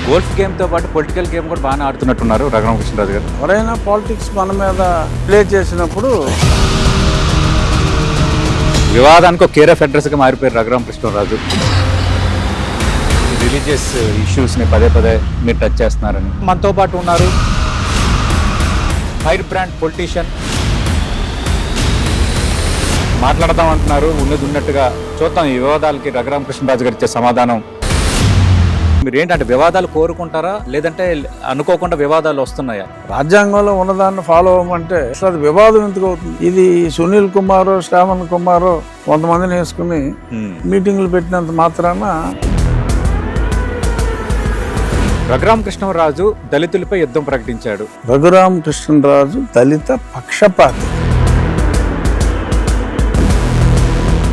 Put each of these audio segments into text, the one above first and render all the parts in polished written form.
Golf గేమ్తో పాటు political game కూడా బాగానే ఆడుతున్నట్టున్నారు రఘురామకృష్ణరాజు గారు. ఎవరైనా పాలిటిక్స్ మన మీద ప్లే చేసినప్పుడు వివాదానికి ఒక కేర్ ఆఫ్ అడ్రస్గా మారిపోయారు రఘురామకృష్ణరాజు. రిలీజియస్ ఇష్యూస్ని పదే పదే మీరు టచ్ చేస్తున్నారని. మనతో పాటు ఉన్నారు ఫైర్ బ్రాండ్ పొలిటీషియన్. మాట్లాడదాం అంటున్నారు, ఉన్నది ఉన్నట్టుగా. చూద్దాం ఈ వివాదాలకి రఘురామకృష్ణరాజు గారు ఇచ్చే సమాధానం. మీరు ఏంటంటే వివాదాలు కోరుకుంటారా, లేదంటే అనుకోకుండా వివాదాలు వస్తున్నాయా? రాజ్యాంగంలో ఉన్నదాన్ని ఫాలో అవ్వమంటే అసలు అది వివాదం ఎందుకు అవుతుంది? ఇది సునీల్ కుమార్, శ్రావణ్ కుమార్ కొంతమందిని వేసుకుని మీటింగ్లు పెట్టినంత మాత్రాన రఘురామకృష్ణరాజు దళితులపై యుద్ధం ప్రకటించాడు. రఘురామకృష్ణరాజు దళిత పక్షపాతి.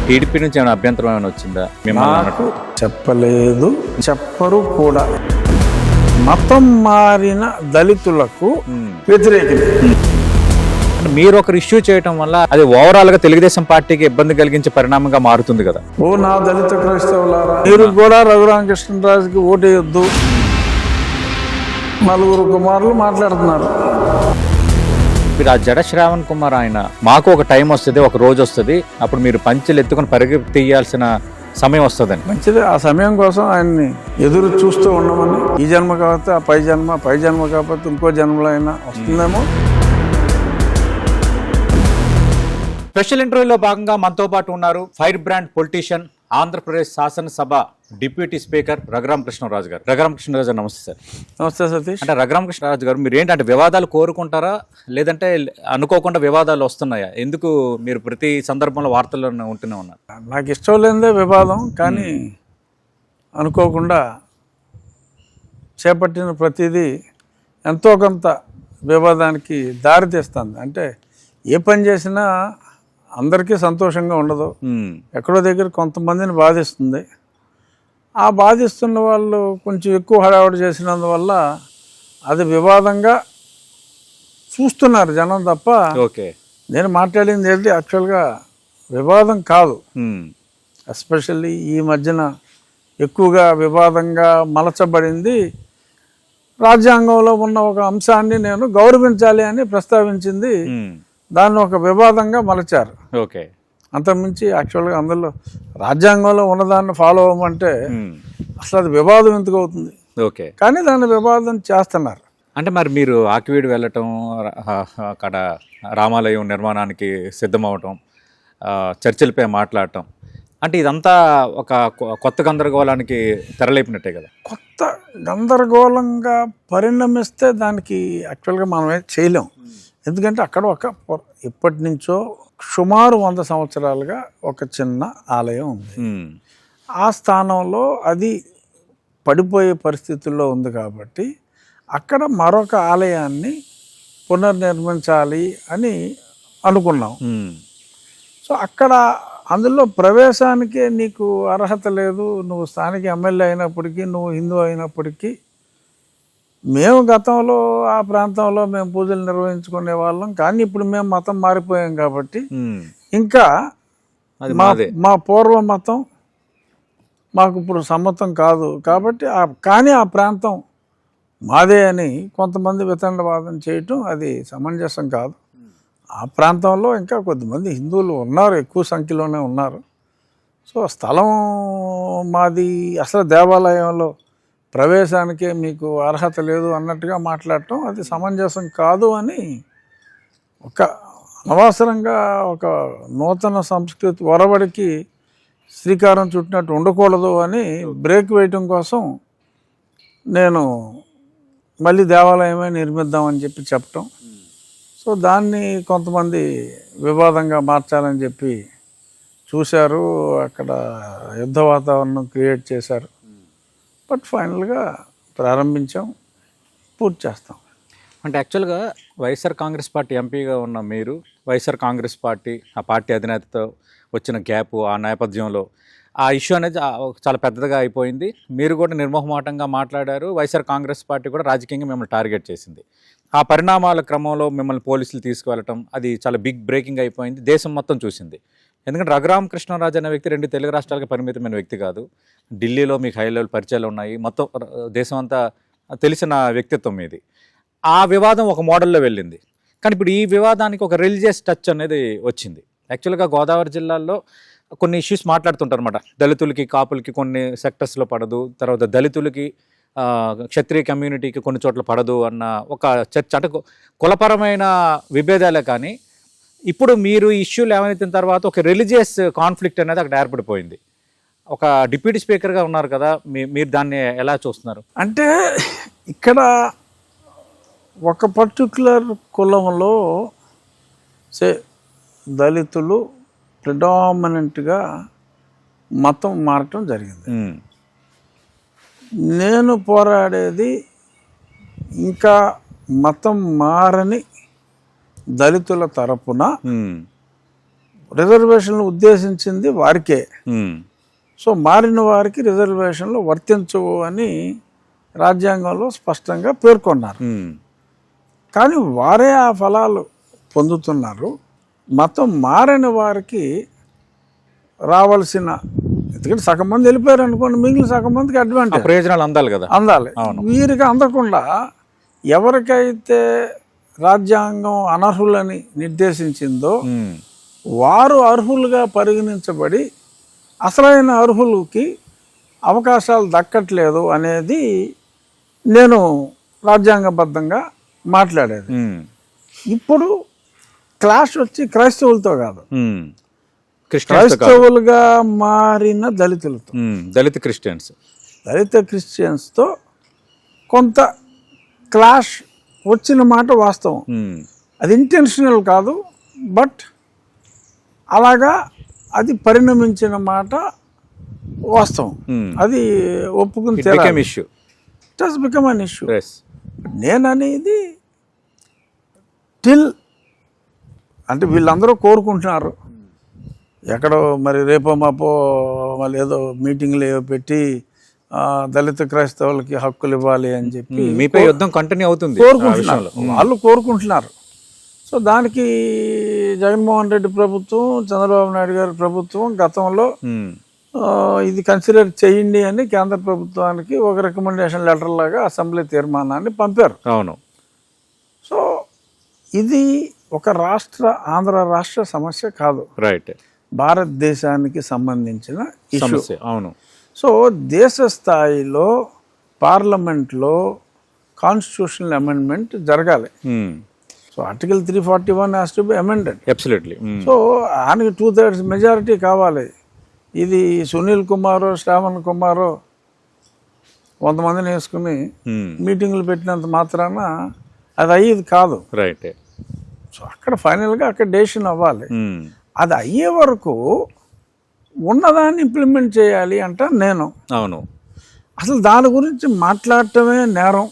టీడీపీ నుంచి ఏమైనా అభ్యంతరం ఏమైనా వచ్చిందా? నాకు చెప్పలేదు, చెప్పరు కూడా. మతం మారిన దళితులకు వ్యతిరేకింది. మీరు ఒకరు ఇష్యూ చేయటం వల్ల అది ఓవరాల్ గా తెలుగుదేశం పార్టీకి ఇబ్బంది కలిగించే పరిణామంగా మారుతుంది కదా. ఓ నా దళిత క్రైస్తవులారా, మీరు కూడా రఘురామకృష్ణరాజుకి ఓటేయొద్దు. నలుగురు కుమారులు మాట్లాడుతున్నారు. మీరు ఆ జడ శ్రావణ్ కుమార్ ఆయన మాకు ఒక టైం వస్తుంది, ఒక రోజు వస్తుంది, అప్పుడు మీరు పంచెలు ఎత్తుకుని పరిగె తీయాల్సిన సమయం వస్తుందని. మంచిది, ఆ సమయం కోసం ఆయన్ని ఎదురు చూస్తూ ఉండమని. ఈ జన్మ కాకపోతే ఆ పై జన్మ, పై జన్మ కాకపోతే ఇంకో జన్మలో అయినా వస్తుందేమో. స్పెషల్ ఇంటర్వ్యూలో భాగంగా మనతో పాటు ఉన్నారు ఫైర్ బ్రాండ్ పొలిటీషియన్, ఆంధ్రప్రదేశ్ శాసనసభ డిప్యూటీ స్పీకర్ రఘురామకృష్ణరాజు గారు. రఘురామకృష్ణరాజు గారు నమస్తే సార్. నమస్తే సతీష్. అంటే రఘురామకృష్ణరాజు గారు, మీరు ఏంటంటే వివాదాలు కోరుకుంటారా, లేదంటే అనుకోకుండా వివాదాలు వస్తున్నాయా? ఎందుకు మీరు ప్రతి సందర్భంలో వార్తల్లో ఉంటూనే ఉన్నారు? నాకు ఇష్టం లేనిదే వివాదం, కానీ అనుకోకుండా చేపట్టిన ప్రతిదీ ఎంతో కొంత వివాదానికి దారితీస్తుంది. అంటే ఏ పని చేసినా అందరికీ సంతోషంగా ఉండదు, ఎక్కడో దగ్గర కొంతమందిని బాధిస్తుంది. ఆ బాధిస్తున్న వాళ్ళు కొంచెం ఎక్కువ హడావుడి చేసినందువల్ల అది వివాదంగా చూస్తున్నారు జనం తప్ప. ఓకే, నేను మాట్లాడింది ఏంటి యాక్చువల్గా వివాదం కాదు. ఎస్పెషల్లీ ఈ మధ్యన ఎక్కువగా వివాదంగా మలచబడింది రాజ్యాంగంలో ఉన్న ఒక అంశాన్ని నేను గౌరవించాలి అని ప్రస్తావించింది, దాన్ని ఒక వివాదంగా మలచారు. ఓకే, అంతకుమించి యాక్చువల్గా అందులో రాజ్యాంగంలో ఉన్నదాన్ని ఫాలో అవ్వమంటే అసలు అది వివాదం ఎందుకు అవుతుంది? ఓకే, కానీ దాన్ని వివాదం చేస్తున్నారు. అంటే మరి మీరు ఆకివీడు వెళ్ళటం, అక్కడ రామాలయం నిర్మాణానికి సిద్ధమవటం, చర్చలపై మాట్లాడటం, అంటే ఇదంతా ఒక కొత్త గందరగోళానికి తెరలేపినట్టే కదా. కొత్త గందరగోళంగా పరిణమిస్తే దానికి యాక్చువల్గా మనం ఏం చేయలేం. ఎందుకంటే అక్కడ ఇప్పటి నుంచో సుమారు 100 సంవత్సరాలుగా ఒక చిన్న ఆలయం ఉంది. ఆ స్థానంలో అది పడిపోయే పరిస్థితుల్లో ఉంది కాబట్టి అక్కడ మరొక ఆలయాన్ని పునర్నిర్మించాలి అని అనుకున్నాం. సో అక్కడ అందులో ప్రవేశానికే నీకు అర్హత లేదు. నువ్వు స్థానిక ఎమ్మెల్యే అయినప్పటికీ, నువ్వు హిందూ అయినప్పటికీ, మేము గతంలో ఆ ప్రాంతంలో మేము పూజలు నిర్వహించుకునే వాళ్ళం, కానీ ఇప్పుడు మేము మతం మారిపోయాం కాబట్టి ఇంకా మా పూర్వ మతం మాకు ఇప్పుడు సమ్మతం కాదు కాబట్టి కానీ ఆ ప్రాంతం మాదే అని కొంతమంది వితండవాదం చేయటం అది సమంజసం కాదు. ఆ ప్రాంతంలో ఇంకా కొద్దిమంది హిందువులు ఉన్నారు, ఎక్కువ సంఖ్యలోనే ఉన్నారు. సో స్థలం మాది, అసలు దేవాలయంలో ప్రవేశానికే మీకు అర్హత లేదు అన్నట్టుగా మాట్లాడటం అది సమంజసం కాదు అని ఒక అనవసరంగా ఒక నూతన సంస్కృతి ఒరవడికి శ్రీకారం చుట్టినట్టు ఉండకూడదు అని బ్రేక్ వేయటం కోసం నేను మళ్ళీ దేవాలయమే నిర్మిద్దామని చెప్పటం. సో దాన్ని కొంతమంది వివాదంగా మార్చాలని చెప్పి చూశారు, అక్కడ యుద్ధ వాతావరణం క్రియేట్ చేశారు. బట్ ఫైనల్గా ప్రారంభించాం, పూర్తి చేస్తాం. అంటే యాక్చువల్గా వైఎస్ఆర్ కాంగ్రెస్ పార్టీ ఎంపీగా ఉన్న మీరు, వైఎస్ఆర్ కాంగ్రెస్ పార్టీ ఆ పార్టీ అధినేతతో వచ్చిన గ్యాప్, ఆ నేపథ్యంలో ఆ ఇష్యూ అనేది చాలా పెద్దగా అయిపోయింది. మీరు కూడా నిర్మోహమాటంగా మాట్లాడారు. వైఎస్ఆర్ కాంగ్రెస్ పార్టీ కూడా రాజకీయంగా మిమ్మల్ని టార్గెట్ చేసింది. ఆ పరిణామాల క్రమంలో మిమ్మల్ని పోలీసులు తీసుకువెళ్ళటం అది చాలా బిగ్ బ్రేకింగ్ అయిపోయింది, దేశం మొత్తం చూసింది. ఎందుకంటే రఘురామకృష్ణరాజు అనే వ్యక్తి 2 తెలుగు రాష్ట్రాలకు పరిమితమైన వ్యక్తి కాదు. ఢిల్లీలో మీకు హై లెవెల్ పరిచయాలు ఉన్నాయి, మొత్తం దేశం అంతా తెలిసిన వ్యక్తిత్వం ఇది. ఆ వివాదం ఒక మోడల్లో వెళ్ళింది. కానీ ఇప్పుడు ఈ వివాదానికి ఒక రిలీజియస్ టచ్ అనేది వచ్చింది. యాక్చువల్గా గోదావరి జిల్లాలో కొన్ని ఇష్యూస్ మాట్లాడుతుంటారు అనమాట. దళితులకి కాపులకి కొన్ని సెక్టర్స్లో పడదు, తర్వాత దళితులకి క్షత్రియ కమ్యూనిటీకి కొన్ని చోట్ల పడదు అన్న ఒక చర్చ, అంటే కులపరమైన విభేదాలే. కానీ ఇప్పుడు మీరు ఇష్యూలు ఏమైనా తర్వాత ఒక రిలీజియస్ కాన్ఫ్లిక్ట్ అనేది అక్కడ ఏర్పడిపోయింది. ఒక డిప్యూటీ స్పీకర్గా ఉన్నారు కదా, మీరు దాన్ని ఎలా చూస్తున్నారు? అంటే ఇక్కడ ఒక పర్టికులర్ కులంలో దళితులు ప్రిడామినెంట్గా మతం మారటం జరిగింది. నేను పోరాడేది ఇంకా మతం మారని దళితుల తరపున. రిజర్వేషన్లు ఉద్దేశించింది వారికే. సో మారిన వారికి రిజర్వేషన్లు వర్తించవు అని రాజ్యాంగంలో స్పష్టంగా పేర్కొన్నారు. కానీ వారే ఆ ఫలాలు పొందుతున్నారు. మతం మారని వారికి రావాల్సిన, ఎందుకంటే సగం మంది వెళ్ళిపోయారు అనుకోండి, మిగిలిన సగం మందికి అడ్వాంటేజ్, ప్రయోజనాలు అందాలి కదా, అందాలి. వీరికి అందకుండా ఎవరికైతే రాజ్యాంగం అనర్హులని నిర్దేశించిందో వారు అర్హులుగా పరిగణించబడి అసలైన అర్హులకి అవకాశాలు దక్కట్లేదు అనేది నేను రాజ్యాంగబద్ధంగా మాట్లాడేది. ఇప్పుడు క్లాష్ వచ్చి క్రైస్తవులతో కాదు, క్రైస్తవులుగా మారిన దళితులతో, దళిత క్రిస్టియన్స్తో కొంత క్లాష్ వచ్చిన మాట వాస్తవం. అది ఇంటెన్షనల్ కాదు, బట్ అలాగా అది పరిణమించిన మాట వాస్తవం. అది ఒప్పుకుని it has become an issue. నేననేది టిల్, అంటే వీళ్ళందరూ కోరుకుంటున్నారు ఎక్కడో మరి రేపో మాపో వాళ్ళు ఏదో మీటింగ్లు ఏవో పెట్టి దళిత క్రైస్తవులకి హక్కులు ఇవ్వాలి అని చెప్పి మీపై యుద్ధం కంటిన్యూ అవుతుంది కోరుకుంటున్నారు, వాళ్ళు కోరుకుంటున్నారు. సో దానికి జగన్మోహన్ రెడ్డి ప్రభుత్వం, చంద్రబాబు నాయుడు గారి ప్రభుత్వం గతంలో ఇది కన్సిడర్ చేయండి అని కేంద్ర ప్రభుత్వానికి ఒక రికమెండేషన్ లెటర్ లాగా అసెంబ్లీ తీర్మానాన్ని పంపారు. అవును. సో ఇది ఒక ఆంధ్ర రాష్ట్ర సమస్య కాదు, రైట్, భారతదేశానికి సంబంధించిన సమస్య. అవును. సో దేశ స్థాయిలో పార్లమెంట్లో కాన్స్టిట్యూషనల్ అమెండ్మెంట్ జరగాలి. So article 341 has to be amended. Absolutely. So ఆయనకి 2/3 మెజారిటీ కావాలి. ఇది సునీల్ కుమారో శ్రావణ్ కుమారో కొంతమందిని వేసుకుని మీటింగ్లు పెట్టినంత మాత్రాన అది అయ్యేది కాదు. రైట్. సో అక్కడ ఫైనల్గా అక్కడ డెసిషన్ అవ్వాలి. అది అయ్యే వరకు ఉన్నదాన్ని ఇంప్లిమెంట్ చేయాలి అంట నేను. అవును. అసలు దాని గురించి మాట్లాడటమే నేరం,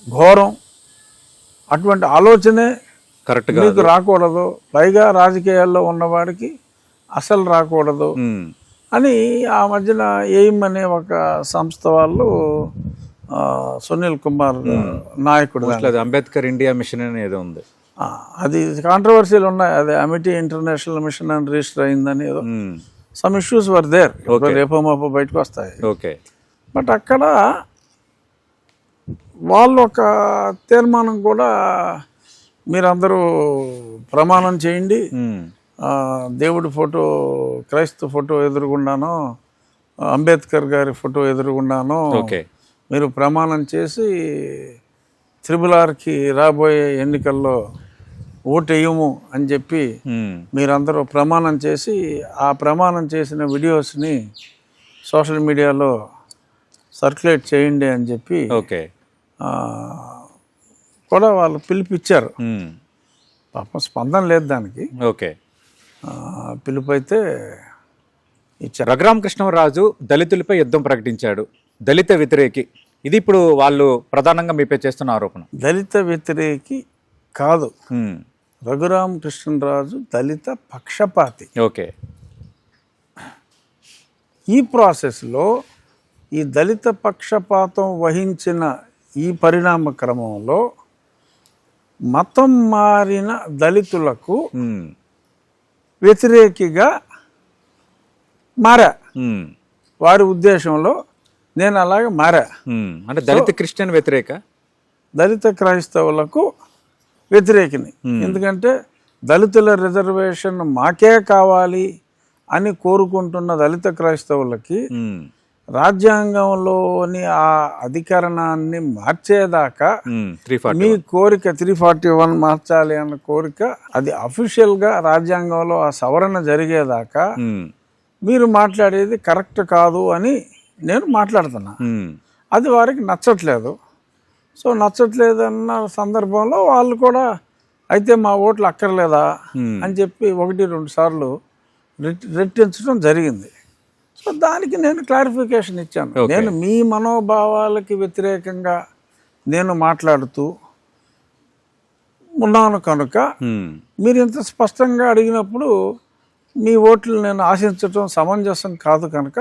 ఘోరం. అటువంటి ఆలోచనే కరెక్ట్గా మీకు రాకూడదు, పైగా రాజకీయాల్లో ఉన్నవాడికి అసలు రాకూడదు అని ఆ మధ్యన ఎయిమ్ అనే ఒక సంస్థ వాళ్ళు సునీల్ కుమార్ నాయకుడు, అంబేద్కర్ ఇండియా మిషన్ అనేది ఉంది, అది కాంట్రవర్సీలు ఉన్నాయి. అది అమిటీ ఇంటర్నేషనల్ మిషన్ అని రిజిస్టర్ అయిందని ఏదో సమ్ ఇష్యూస్ వర్ దేర్. రేపో మాపో బయటకు వస్తాయి. ఓకే. బట్ అక్కడ వాళ్ళు ఒక తీర్మానం కూడా, మీరందరూ ప్రమాణం చేయండి, దేవుడి ఫోటో, క్రైస్తవ ఫోటో ఎదురుగుండానో, అంబేద్కర్ గారి ఫోటో ఎదురుగుండానో మీరు ప్రమాణం చేసి RRRకి రాబోయే ఎన్నికల్లో ఓటేయము అని చెప్పి మీరందరూ ప్రమాణం చేసి ఆ ప్రమాణం చేసిన వీడియోస్ని సోషల్ మీడియాలో సర్క్యులేట్ చేయండి అని చెప్పి కూడా వాళ్ళు పిలిపిచ్చారు. పాపం స్పందన లేదు దానికి. ఓకే. పిలుపు అయితే ఇచ్చారు. రఘురామకృష్ణరాజు దళితులపై యుద్ధం ప్రకటించాడు, దళిత వ్యతిరేకి. ఇది ఇప్పుడు వాళ్ళు ప్రధానంగా మీపై చేస్తున్న ఆరోపణ. దళిత వ్యతిరేకి కాదు, రఘురామకృష్ణరాజు దళిత పక్షపాతి. ఓకే. ఈ ప్రాసెస్లో ఈ దళిత పక్షపాతం వహించిన ఈ పరిణామ క్రమంలో మతం మారిన దళితులకు వ్యతిరేకిగా మారా. వారి ఉద్దేశంలో నేను అలాగే మారా. అంటే దళిత క్రిస్టియన్ వ్యతిరేక, దళిత క్రైస్తవులకు వ్యతిరేకిని. ఎందుకంటే దళితుల రిజర్వేషన్ మాకే కావాలి అని కోరుకుంటున్న దళిత క్రైస్తవులకి రాజ్యాంగంలోని ఆ అధికరణాన్ని మార్చేదాకా మీ కోరిక 341 మార్చాలి అన్న కోరిక అది అఫీషియల్గా రాజ్యాంగంలో ఆ సవరణ జరిగేదాకా మీరు మాట్లాడేది కరెక్ట్ కాదు అని నేను మాట్లాడుతున్నా. అది వారికి నచ్చట్లేదు. సో నచ్చట్లేదన్న సందర్భంలో వాళ్ళు కూడా అయితే మా ఓట్లు అక్కర్లేదా అని చెప్పి 1-2 సార్లు రెట్టించడం జరిగింది. సో దానికి నేను క్లారిఫికేషన్ ఇచ్చాను. నేను మీ మనోభావాలకి వ్యతిరేకంగా నేను మాట్లాడుతూ ఉన్నాను కనుక మీరు ఇంత స్పష్టంగా అడిగినప్పుడు మీ ఓట్లు నేను ఆశించడం సమంజసం కాదు కనుక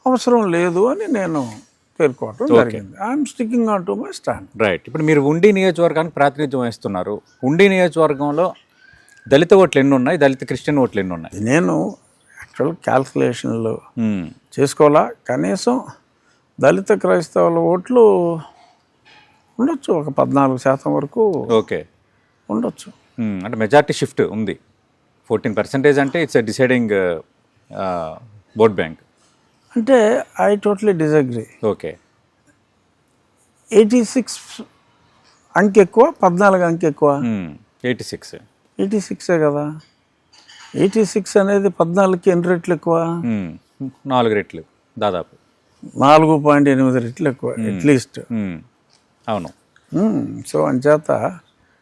అవసరం లేదు అని నేను పేర్కోవటం జరిగింది. I'm sticking on to my stand. Right. ఇప్పుడు మీరు ఉండి నియోజకవర్గానికి ప్రాతినిధ్యం వహిస్తున్నారు. ఉండి నియోజకవర్గంలో దళిత ఓట్లు ఎన్ని ఉన్నాయి, దళిత క్రిస్టియన్ ఓట్లు ఎన్ని ఉన్నాయి? నేను యాక్చువల్ క్యాల్కులేషన్లు చేసుకోవాలా. కనీసం దళిత క్రైస్తవుల ఓట్లు ఉండొచ్చు, ఒక 14% వరకు ఓకే ఉండొచ్చు. అంటే మెజారిటీ షిఫ్ట్ ఉంది. 14% అంటే ఇట్స్ డిసైడింగ్ ఓట్ బ్యాంక్. అంటే ఐ టోటలీ డిజగ్రీ. ఓకే. 86 అంకె ఎక్కువ, 14 అంకె ఎక్కువ. 86 కదా. 86 అనేది 14కి ఎన్ని రెట్లు ఎక్కువ? 4 రెట్లు దాదాపు. 4.8 రెట్లు ఎక్కువ అట్లీస్ట్. అవును. సో అంచేత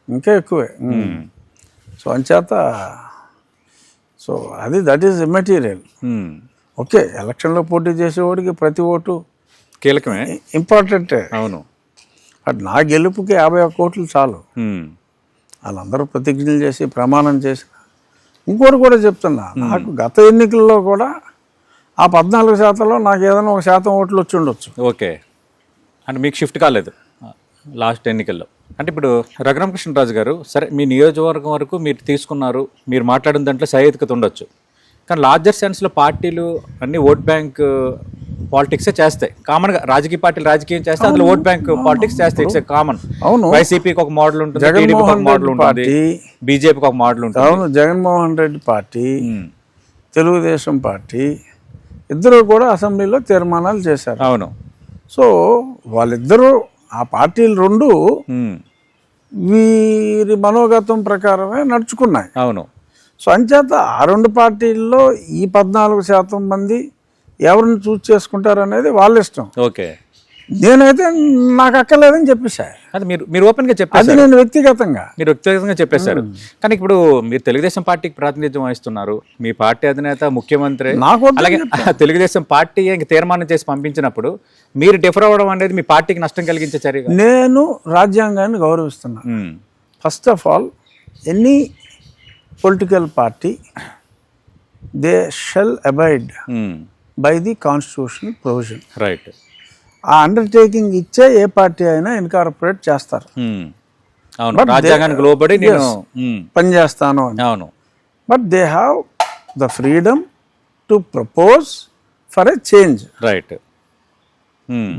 ఇంకా ఎక్కువే. సో అంచేత సో అది దట్ ఈస్ ఇమ్మెటీరియల్. ఓకే, ఎలక్షన్లో పోటీ చేసేవాడికి ప్రతి ఓటు కీలకమే, ఇంపార్టెంటే. అవును. బట్ నా గెలుపుకి 51 ఓట్లు చాలు. వాళ్ళందరూ ప్రతిజ్ఞలు చేసి ప్రమాణం చేసి. ఇంకోటి కూడా చెప్తున్నా, నాకు గత ఎన్నికల్లో కూడా ఆ 14%లో నాకు ఏదైనా 1% ఓట్లు వచ్చి ఉండొచ్చు. ఓకే. అంటే మీకు షిఫ్ట్ కాలేదు లాస్ట్ ఎన్నికల్లో. అంటే ఇప్పుడు రఘురామకృష్ణరాజు గారు, సరే మీ నియోజకవర్గం వరకు మీరు తీసుకున్నారు, మీరు మాట్లాడిన దాంట్లో సహేతుకత ఉండొచ్చు. కానీ లార్జర్ సెన్స్లో పార్టీలు అన్ని ఓట్ బ్యాంక్ పాలిటిక్సే చేస్తాయి. కామన్గా రాజకీయ పార్టీలు రాజకీయం చేస్తే అందులో ఓట్ బ్యాంక్ పాలిటిక్స్ చేస్తాయి. It's common. అవును. వైసీపీకి ఒక మోడల్ ఉంటుంది, టీడీపీకి ఒక మోడల్ ఉంటుంది, బీజేపీకి ఒక మోడల్ ఉంటుంది. అవును. జగన్మోహన్ రెడ్డి పార్టీ, తెలుగుదేశం పార్టీ ఇద్దరు కూడా అసెంబ్లీలో తీర్మానాలు చేశారు. అవును. సో వాళ్ళిద్దరూ ఆ పార్టీలు రెండు వీరి మనోగతం ప్రకారమే నడుచుకున్నాయి. అవును. సో అంచేత ఆ రెండు పార్టీల్లో ఈ 14% మంది ఎవరిని చూస్ చేసుకుంటారు అనేది వాళ్ళ ఇష్టం. ఓకే. నేనైతే నాకు అక్కర్లేదని చెప్పేసా. అది మీరు ఓపెన్గా చెప్పారు. అది నేను వ్యక్తిగతంగా చెప్పేశారు. కానీ ఇప్పుడు మీరు తెలుగుదేశం పార్టీకి ప్రాతినిధ్యం వహిస్తున్నారు. మీ పార్టీ అధినేత ముఖ్యమంత్రి, అలాగే తెలుగుదేశం పార్టీ తీర్మానం చేసి పంపించినప్పుడు మీరు డిఫర్ అవ్వడం అనేది మీ పార్టీకి నష్టం కలిగించే చర్య. నేను రాజ్యాంగాన్ని గౌరవిస్తున్నా. First of all any political party they shall abide by the constitutional provision. Right. ఆ అండర్టేకింగ్ ఇచ్చే ఏ పార్టీ అయినా ఇన్కార్పొరేట్ చేస్తారు. రాజ్యాంగానికి లోబడి నేను పనిచేస్తాను అని. అవును. But they have the freedom to propose for a change. Right.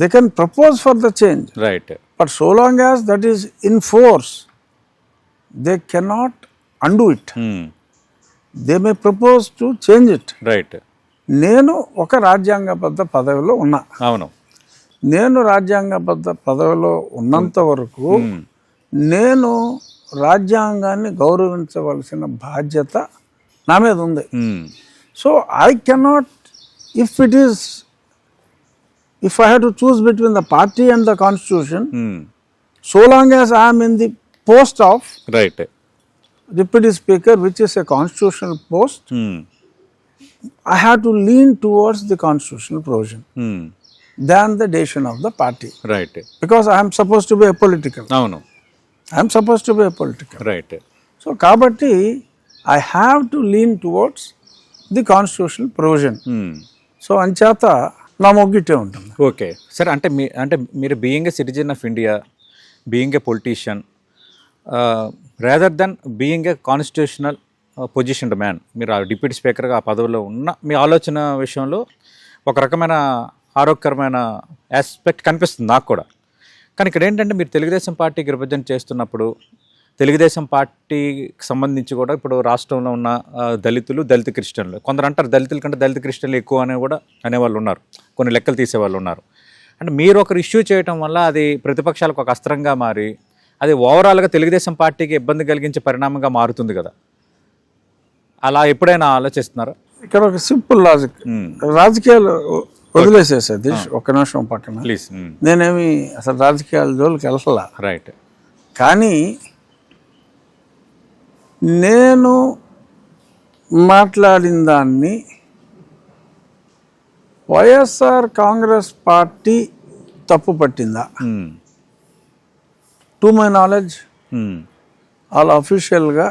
They can propose for the change. Right. But so long as that is in force they cannot undo it. They may propose to change it. Right. నేను ఒక రాజ్యాంగబద్ధ పదవిలో ఉన్నా. అవును. నేను రాజ్యాంగబద్ధ పదవిలో ఉన్నంత వరకు నేను రాజ్యాంగాన్ని గౌరవించవలసిన బాధ్యత నా మీద ఉంది. So I cannot, if I have to choose between the party and the constitution, so long as I'm in the post of right Deputy Speaker, which is a constitutional post, I have to lean towards the constitutional provision than the decision of the party. Right. Because I am supposed to be apolitical. Avunu. I am supposed to be apolitical. Right. So, kabatti, I have to lean towards the constitutional provision. So, anchata na moggite untundi. Okay. Sir, అంటే మీరు being a citizen of India, being a politician, rather than being a constitutional positioned man, మీరు ఆ deputy స్పీకర్గా ఆ పదవిలో ఉన్న మీ ఆలోచన విషయంలో ఒక రకమైన ఆరోగ్యకరమైన ఆస్పెక్ట్ కనిపిస్తుంది నాకు కూడా. కానీ ఇక్కడ ఏంటంటే మీరు తెలుగుదేశం పార్టీకి రిప్రజెంట్ చేస్తున్నప్పుడు తెలుగుదేశం పార్టీకి సంబంధించి కూడా ఇప్పుడు రాష్ట్రంలో ఉన్న దళితులు, దళిత క్రిస్టియన్లు, కొందరు అంటారు దళితుల కంటే దళిత క్రిస్టియన్లు ఎక్కువ అనే కూడా అనేవాళ్ళు ఉన్నారు, కొన్ని లెక్కలు తీసేవాళ్ళు ఉన్నారు. అంటే మీరు ఒకరు ఇష్యూ చేయటం వల్ల అది ప్రతిపక్షాలకు ఒక అస్త్రంగా మారి అది ఓవరాల్గా తెలుగుదేశం పార్టీకి ఇబ్బంది కలిగించే పరిణామంగా మారుతుంది కదా. అలా ఎప్పుడైనా ఆలోచిస్తున్నారా? ఇక్కడ ఒక సింపుల్ లాజిక్, రాజకీయాలు వదిలేసేసేది ఒక్క నిమిషం పక్కన ప్లీజ్. నేనేమి అసలు రాజకీయాల జోలికి వెళ్ళలా. రైట్. కానీ నేను మాట్లాడిన దాన్ని వైఎస్ఆర్ కాంగ్రెస్ పార్టీ తప్పు పట్టిందా? టు మై నాలెడ్జ్ వాళ్ళ అఫీషియల్గా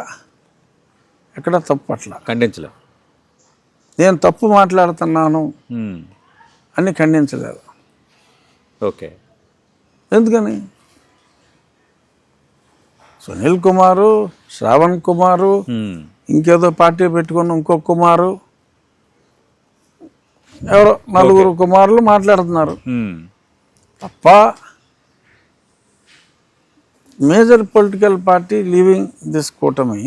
ఎక్కడ తప్పు పట్ల ఖండించలే. నేను తప్పు మాట్లాడుతున్నాను అని ఖండించలేదు. ఓకే. ఎందుకని? సునీల్ కుమారు, శ్రావణ్ కుమారు, ఇంకేదో పార్టీ పెట్టుకున్న ఇంకో కుమారు, ఎవరో నలుగురు కుమారులు మాట్లాడుతున్నారు తప్ప major political party leaving this కూటమి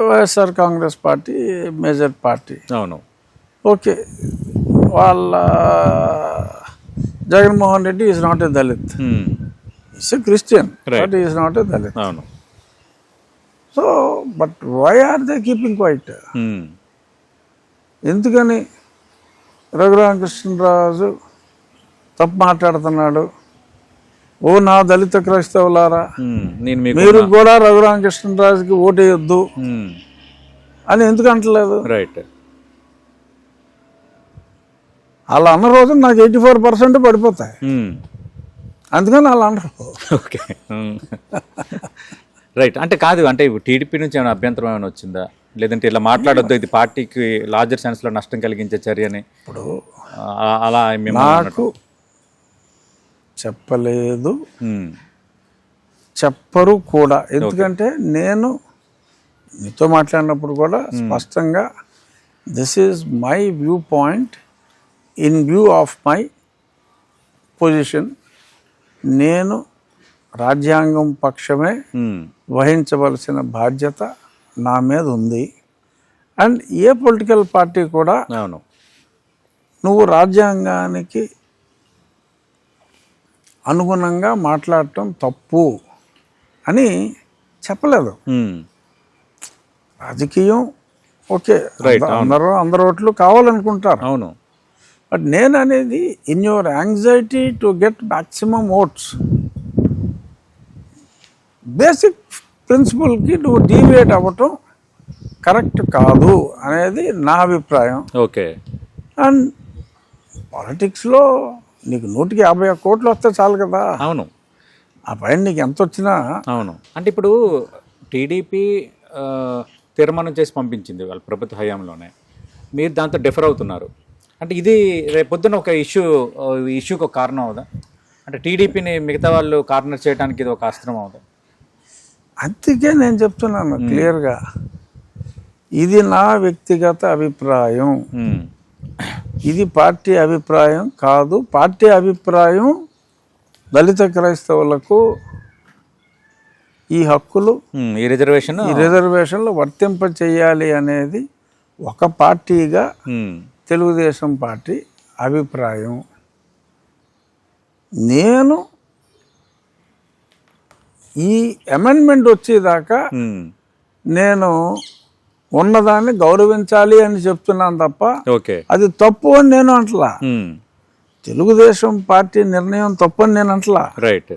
YSR Congress party major party. అవును. ఓకే, వాళ్ళ Jaganmohan Reddy is not a Dalit, is a Christian, but is not a Dalit. అవును. So but why are they keeping quiet? ఎందుకని రఘురామకృష్ణరాజు తప్పు మాట్లాడుతున్నాడు, ఓ నా దళిత క్రైస్తవులారా మీరు కూడా రఘురామకృష్ణరాజుకి ఓటేయొద్దు అని ఎందుకు అంటలేదు? రైట్. అలా అన్న రోజు నాకు 84% పడిపోతాయి, అందుకని అలా అనరు. ఓకే. రైట్. అంటే కాదు, అంటే టీడీపీ నుంచి ఏమైనా అభ్యంతరం ఏమైనా వచ్చిందా, లేదంటే ఇలా మాట్లాడొద్దు ఇది పార్టీకి లార్జర్ సెన్స్లో నష్టం కలిగించే చర్య అని ఇప్పుడు అలా నాకు చెప్పలేదు, చెప్పరు కూడా. ఎందుకంటే నేను నీతో మాట్లాడినప్పుడు కూడా స్పష్టంగా this is my view point in view of my position. నేను రాజ్యాంగం పక్షమే వహించవలసిన బాధ్యత నా మీద ఉంది. అండ్ ఏ పొలిటికల్ పార్టీ కూడా నువ్వు రాజ్యాంగానికి అనుగుణంగా మాట్లాడటం తప్పు అని చెప్పలేదు. రాజకీయం ఓకే, అందరు ఓట్లు కావాలనుకుంటారు. అవును. బట్ నేను అనేది in your anxiety to get maximum votes, basic ప్రిన్సిపల్కి నువ్వు డీవియేట్ అవ్వటం కరెక్ట్ కాదు అనేది నా అభిప్రాయం. ఓకే. అండ్ పాలిటిక్స్లో నీకు 151 కోట్లు వస్తే చాలు కదా. అవును. ఆ పైన నీకు ఎంత వచ్చినా. అవును. అంటే ఇప్పుడు టీడీపీ తీర్మానం చేసి పంపించింది వాళ్ళ ప్రభుత్వ హయాంలోనే, మీరు దాంతో డిఫర్ అవుతున్నారు. అంటే ఇది రేపొద్దున ఒక ఇష్యూకి ఒక కారణం అవుదా? అంటే టీడీపీని మిగతా వాళ్ళు కార్నర్ చేయడానికి ఇది ఒక అస్త్రం అవుదా? అందుకే నేను చెప్తున్నాను క్లియర్గా, ఇది నా వ్యక్తిగత అభిప్రాయం, ఇది పార్టీ అభిప్రాయం కాదు. పార్టీ అభిప్రాయం దళిత క్రైస్తవులకు ఈ హక్కులు, ఈ రిజర్వేషన్లు వర్తింప చేయాలి అనేది ఒక పార్టీగా తెలుగుదేశం పార్టీ అభిప్రాయం. నేను ఈ అమెండ్మెంట్ వచ్చేదాకా నేను ఉన్నదాన్ని గౌరవించాలి అని చెప్తున్నాను తప్ప అది తప్పు అని నేను అంటలా. తెలుగుదేశం పార్టీ నిర్ణయం తప్పు అని నేను అంటలా. రైట్.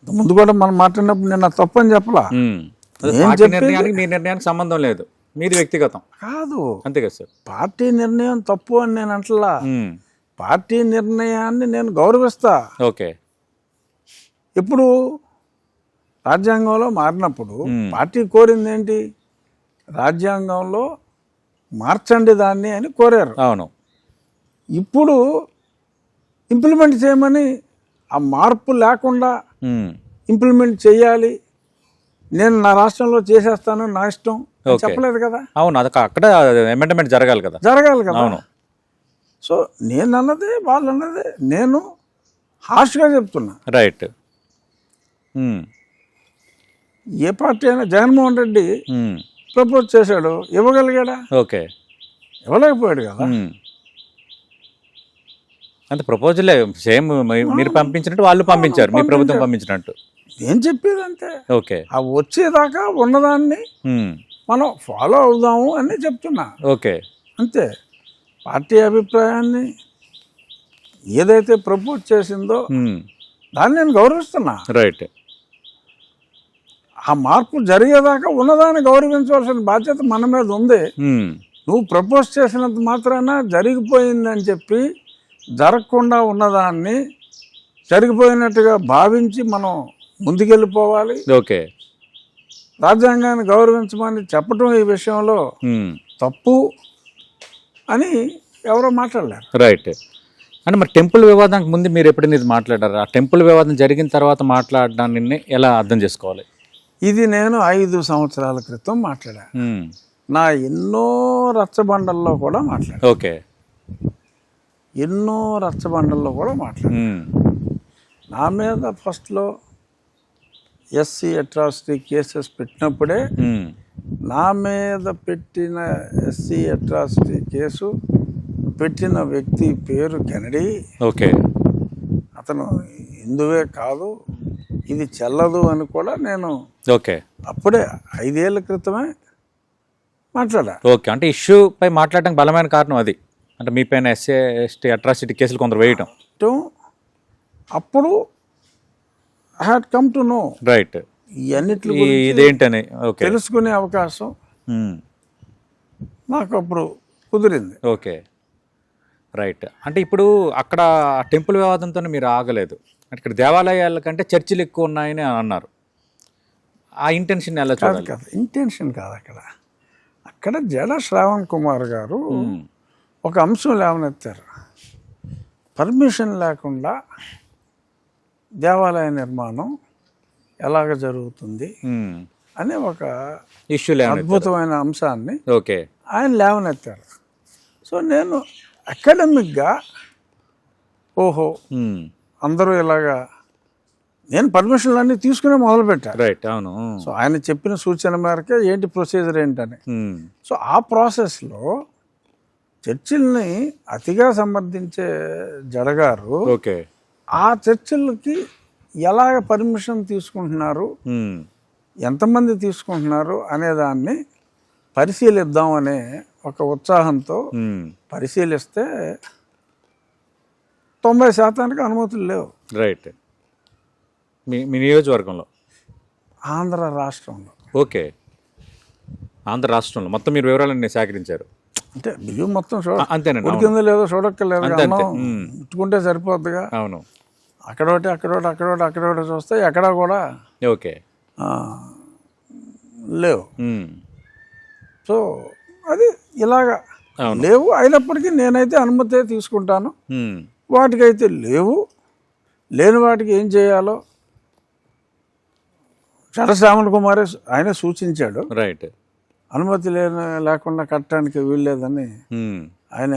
ముందు కూడా మనం మాట్లాడినప్పుడు నేను తప్పు అని చెప్పలా. నిర్ణయానికి సంబంధం లేదు, మీది వ్యక్తిగతం కాదు. అంతే కదా సార్. పార్టీ నిర్ణయం తప్పు అని నేను అంటలా. పార్టీ నిర్ణయాన్ని నేను గౌరవిస్తా. ఓకే. ఇప్పుడు రాజ్యాంగంలో మారినప్పుడు పార్టీ కోరింది ఏంటి? రాజ్యాంగంలో మార్చండి దాన్ని అని కోరారు. అవును. ఇప్పుడు ఇంప్లిమెంట్ చేయమని, ఆ మార్పు లేకుండా ఇంప్లిమెంట్ చేయాలి, నేను నా రాష్ట్రంలో చేసేస్తాను నా ఇష్టం చెప్పలేదు కదా. అవును. అది అక్కడ అమెండ్మెంట్ జరగాలి కదా. జరగాలి కదా. అవును. సో నేను అన్నదే వాళ్ళు అన్నదే, నేను హార్ష్గా చెప్తున్నా. రైట్. ఏ పార్టీ అయినా జగన్మోహన్ రెడ్డి ప్రపోజ్ చేశాడు, ఇవ్వగలిగాడా? ఓకే. ఇవ్వలేకపోయాడు కదా. అంటే ప్రపోజలే సేమ్ మీరు పంపించినట్టు వాళ్ళు పంపించారు, మీ ప్రభుత్వం పంపించినట్టు. ఏం చెప్పేదంటే ఓకే. ఆ వచ్చేదాకా ఉన్నదాన్ని మనం ఫాలో అవుదాము అని చెప్తున్నా. ఓకే. అంతే. పార్టీ అభిప్రాయాన్ని ఏదైతే ప్రపోజ్ చేసిందో దాన్ని నేను గౌరవిస్తున్నా. రైట్. ఆ మార్పు జరిగేదాకా ఉన్నదాన్ని గౌరవించవలసిన బాధ్యత మన మీద ఉంది. నువ్వు ప్రపోజ్ చేసినంత మాత్రాన జరిగిపోయిందని చెప్పి జరగకుండా ఉన్నదాన్ని జరిగిపోయినట్టుగా భావించి మనం ముందుకెళ్ళిపోవాలి. ఓకే. రాజ్యాంగాన్ని గౌరవించమని చెప్పడం ఈ విషయంలో తప్పు అని ఎవరో మాట్లాడలేరు. రైట్. అంటే మరి టెంపుల్ వివాదానికి ముందు మీరు ఎప్పుడైనా ఇది మాట్లాడారు? ఆ టెంపుల్ వివాదం జరిగిన తర్వాత మాట్లాడడాన్ని ఎలా అర్థం చేసుకోవాలి? ఇది నేను 5 సంవత్సరాల క్రితం మాట్లాడాను. నా ఎన్నో రచ్చబండల్లో కూడా మాట్లాడాను. ఓకే. ఎన్నో రచ్చబండల్లో కూడా మాట్లాడాను. నా మీద ఫస్ట్లో ఎస్సీ అట్రాసిటీ కేసెస్ పెట్టినప్పుడే నా మీద పెట్టిన ఎస్సీ అట్రాసిటీ కేసు పెట్టిన వ్యక్తి పేరు కెనడీ. ఓకే. అతను హిందువే కాదు, ఇది చెల్లదు అని కూడా నేను ఓకే అప్పుడే 5 ఏళ్ల క్రితమే మాట్లాడా. ఓకే. అంటే ఇష్యూ పై మాట్లాడడానికి బలమైన కారణం అది, అంటే మీ పైన ఎస్సీ ఎస్టీ అట్రాసిటీ కేసులు కొందరు వేయటం. అప్పుడు I had come to know. Right. ఇవన్నిటి ఇదేంటని తెలుసుకునే అవకాశం నాకు అప్పుడు కుదిరింది. ఓకే. రైట్. అంటే ఇప్పుడు అక్కడ టెంపుల్ వివాదంతో మీరు ఆగలేదు, అంటే ఇక్కడ దేవాలయాల కంటే చర్చిలు ఎక్కువ ఉన్నాయని అన్నారు. ఆ ఇంటెన్షన్ ఎలా చూడాలి? కాదు, ఇంటెన్షన్ కాదు. అక్కడ జడ శ్రావణ్ కుమార్ గారు ఒక అంశం లేవనెత్తారు. పర్మిషన్ లేకుండా దేవాలయ నిర్మాణం ఎలాగ జరుగుతుంది అనే ఒక ఇష్యూ, అద్భుతమైన అంశాన్ని ఓకే ఆయన లేవనెత్తారు. సో నేను అకాడమిక్గా ఓహో అందరూ ఇలాగా, నేను పర్మిషన్లు అన్నీ తీసుకునే మొదలుపెట్టాను. రైట్. అవును. సో ఆయన చెప్పిన సూచన మేరకే ఏంటి ప్రొసీజర్ ఏంటని. సో ఆ ప్రాసెస్లో చర్చిల్ని అతిగా సమర్థించే జడగారు ఓకే ఆ చర్చిలకి ఎలాగ పర్మిషన్ తీసుకుంటున్నారు, ఎంతమంది తీసుకుంటున్నారు అనేదాన్ని పరిశీలిద్దాం అనే ఒక ఉత్సాహంతో పరిశీలిస్తే 90% అనుమతులు లేవు. రైట్. మీ నియోజకవర్గంలో? ఆంధ్ర రాష్ట్రంలో. ఓకే. ఆంధ్ర రాష్ట్రంలో మొత్తం మీరు వివరాలన్నీ సేకరించారు? అంటే బియ్యం మొత్తం అంతేనండి. ఉడికిందో లేదో చూడక్కర్లేదు, ముట్టుకుంటే సరిపోద్దిగా. అవును. అక్కడోటి అక్కడోటి అక్కడోటి అక్కడోటి చూస్తే ఎక్కడా కూడా ఓకే లేవు. సో అది ఇలాగా లేవు. అయినప్పటికీ నేనైతే అనుమతి తీసుకుంటాను. వాటికైతే లేవు, లేని వాటికి ఏం చేయాలో జడ శ్రావణ్ కుమారే ఆయన సూచించాడు. రైట్. అనుమతి లేకుండా కట్టడానికి వీల్లేదని ఆయన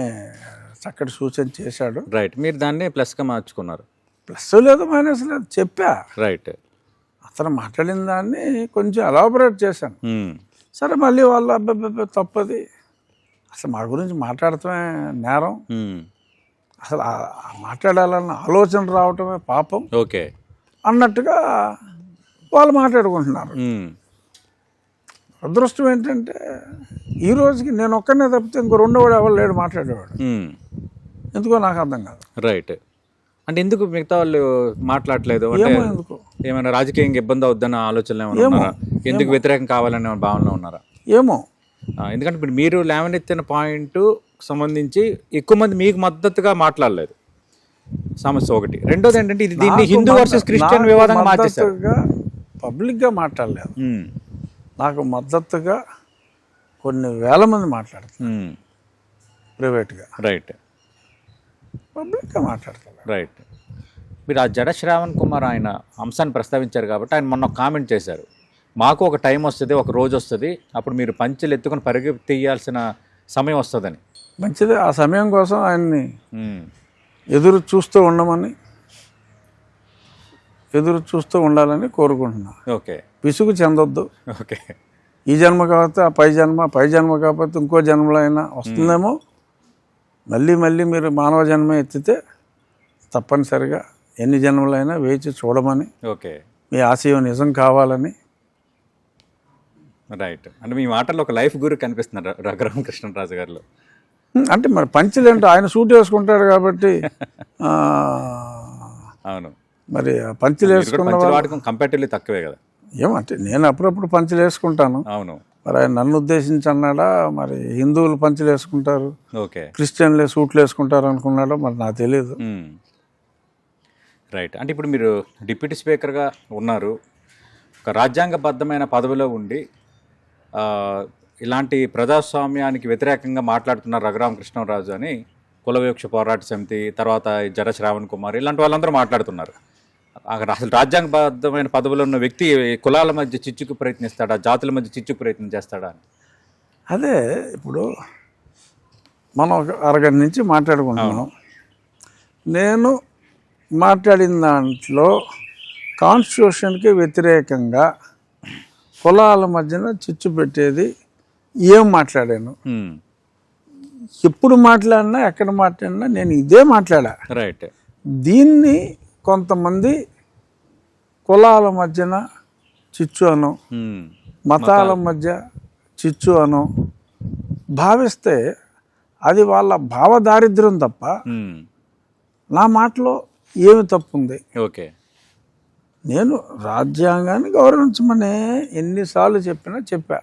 చక్కటి సూచన చేశాడు. రైట్. మీరు దాన్ని ప్లస్గా మార్చుకున్నారు? ప్లస్ లేదు, మైనస్ లేదు, చెప్పా. రైట్. అతను మాట్లాడిన దాన్ని కొంచెం ఎలాబొరేట్ చేశాను. సరే మళ్ళీ వాళ్ళు అబ్బాయి తప్పది, అసలు మా గురించి మాట్లాడటమే నేరం, అసలు మాట్లాడాలన్న ఆలోచన రావటమే పాపం ఓకే అన్నట్టుగా వాళ్ళు మాట్లాడుకుంటున్నారు. అదృష్టం ఏంటంటే ఈ రోజుకి నేను ఒక్కనే తప్పితే ఇంకో రెండోవాడు ఎవరు లేడు మాట్లాడేవాడు. ఎందుకో నాకు అర్థం కాదు. రైట్. అంటే ఎందుకు మిగతా వాళ్ళు మాట్లాడలేదు? ఎందుకు? ఏమైనా రాజకీయంగా ఇబ్బంది అవుద్దన్న ఆలోచనలు ఏమైనా ఉన్నారా? ఎందుకు వ్యతిరేకం కావాలనే భావనలో ఉన్నారా? ఏమో. ఎందుకంటే ఇప్పుడు మీరు లేవనెత్తిన పాయింట్ సంబంధించి ఎక్కువ మంది మీకు మద్దతుగా మాట్లాడలేదు, సమస్య ఒకటి. రెండోది ఏంటంటే ఇది దీన్ని హిందూ వర్సెస్ క్రిస్టియన్ వివాదంగా మార్చేశారు. పబ్లిక్గా మాట్లాడలేదు, నాకు మద్దతుగా కొన్ని వేల మంది మాట్లాడుతారు ప్రైవేట్గా. రైట్. పబ్లిక్గా మాట్లాడతారు. రైట్. మీరు ఆ జడ శ్రావణ్ కుమార్ ఆయన అంశాన్ని ప్రస్తావించారు కాబట్టి ఆయన మొన్న కామెంట్ చేశారు, మాకు ఒక టైం వస్తుంది, ఒక రోజు వస్తుంది, అప్పుడు మీరు పంచెలు ఎత్తుకొని పరిగె తీయాల్సిన సమయం వస్తుందని. మంచిదే. ఆ సమయం కోసం ఆయన్ని ఉమ్. ఎదురు చూస్తూ ఉండాలని కోరుకుంటున్నా. ఓకే. పిసుగు చెందొద్దు. ఓకే. ఈ జన్మ కాకపోతే ఆ పై జన్మ కాకపోతే ఇంకో జన్మలో అయినా వస్తుందేమో. మళ్ళీ మీరు మానవ జన్మ ఎత్తితే తప్పనిసరిగా ఎన్ని జన్మలైనా వేచి చూడమని, ఓకే. మీ ఆశయం నిజం కావాలని. రైట్. అంటే మీ మాటల్లో ఒక లైఫ్ గురి కనిపిస్తున్నారు రఘురామకృష్ణరాజు గారిలో. అంటే మరి పంచులేంటో ఆయన సూట్ వేసుకుంటాడు కాబట్టి అవును. మరి పంచులు వేసుకున్న వాడకం కంపారిటివ్లీ తక్కువే కదా. ఏమంటే నేను అప్పుడప్పుడు పంచులు వేసుకుంటాను. అవును. మరి ఆయన నన్ను ఉద్దేశించి అన్నాడా, మరి హిందువులు పంచులు వేసుకుంటారు, ఓకే, క్రిస్టియన్లే సూట్లు వేసుకుంటారు అనుకున్నాడో మరి నాకు తెలియదు. రైట్. అంటే ఇప్పుడు మీరు డిప్యూటీ స్పీకర్గా ఉన్నారు, ఒక రాజ్యాంగబద్ధమైన పదవిలో ఉండి ఇలాంటి ప్రజాస్వామ్యానికి వ్యతిరేకంగా మాట్లాడుతున్నారు రఘురామకృష్ణరాజు అని కుల వివక్ష పోరాట సమితి, తర్వాత జర శ్రావణ్ కుమార్, ఇలాంటి వాళ్ళందరూ మాట్లాడుతున్నారు. అసలు రాజ్యాంగబద్ధమైన పదవిలో ఉన్న వ్యక్తి కులాల మధ్య చిచ్చుకు ప్రయత్నిస్తాడా, జాతుల మధ్య చిచ్చుకు ప్రయత్నం చేస్తాడా అని. అదే ఇప్పుడు మనం ఒక అరగంట నుంచి మాట్లాడుకుంటున్నాం. నేను మాట్లాడిన దాంట్లో కాన్స్టిట్యూషన్కి వ్యతిరేకంగా కులాల మధ్యన చిచ్చు పెట్టేది ఏం మాట్లాడాను, ఎప్పుడు మాట్లాడినా ఎక్కడ మాట్లాడినా నేను ఇదే మాట్లాడా. రైట్. దీన్ని కొంతమంది కులాల మధ్యన చిచ్చు అను, మతాల మధ్య చిచ్చు అను భావిస్తే అది వాళ్ళ భావదారిద్ర్యం తప్ప నా మాటలో ఏమి తప్పుంది? ఓకే. నేను రాజ్యాంగాన్ని గౌరవించమని ఎన్నిసార్లు చెప్పా.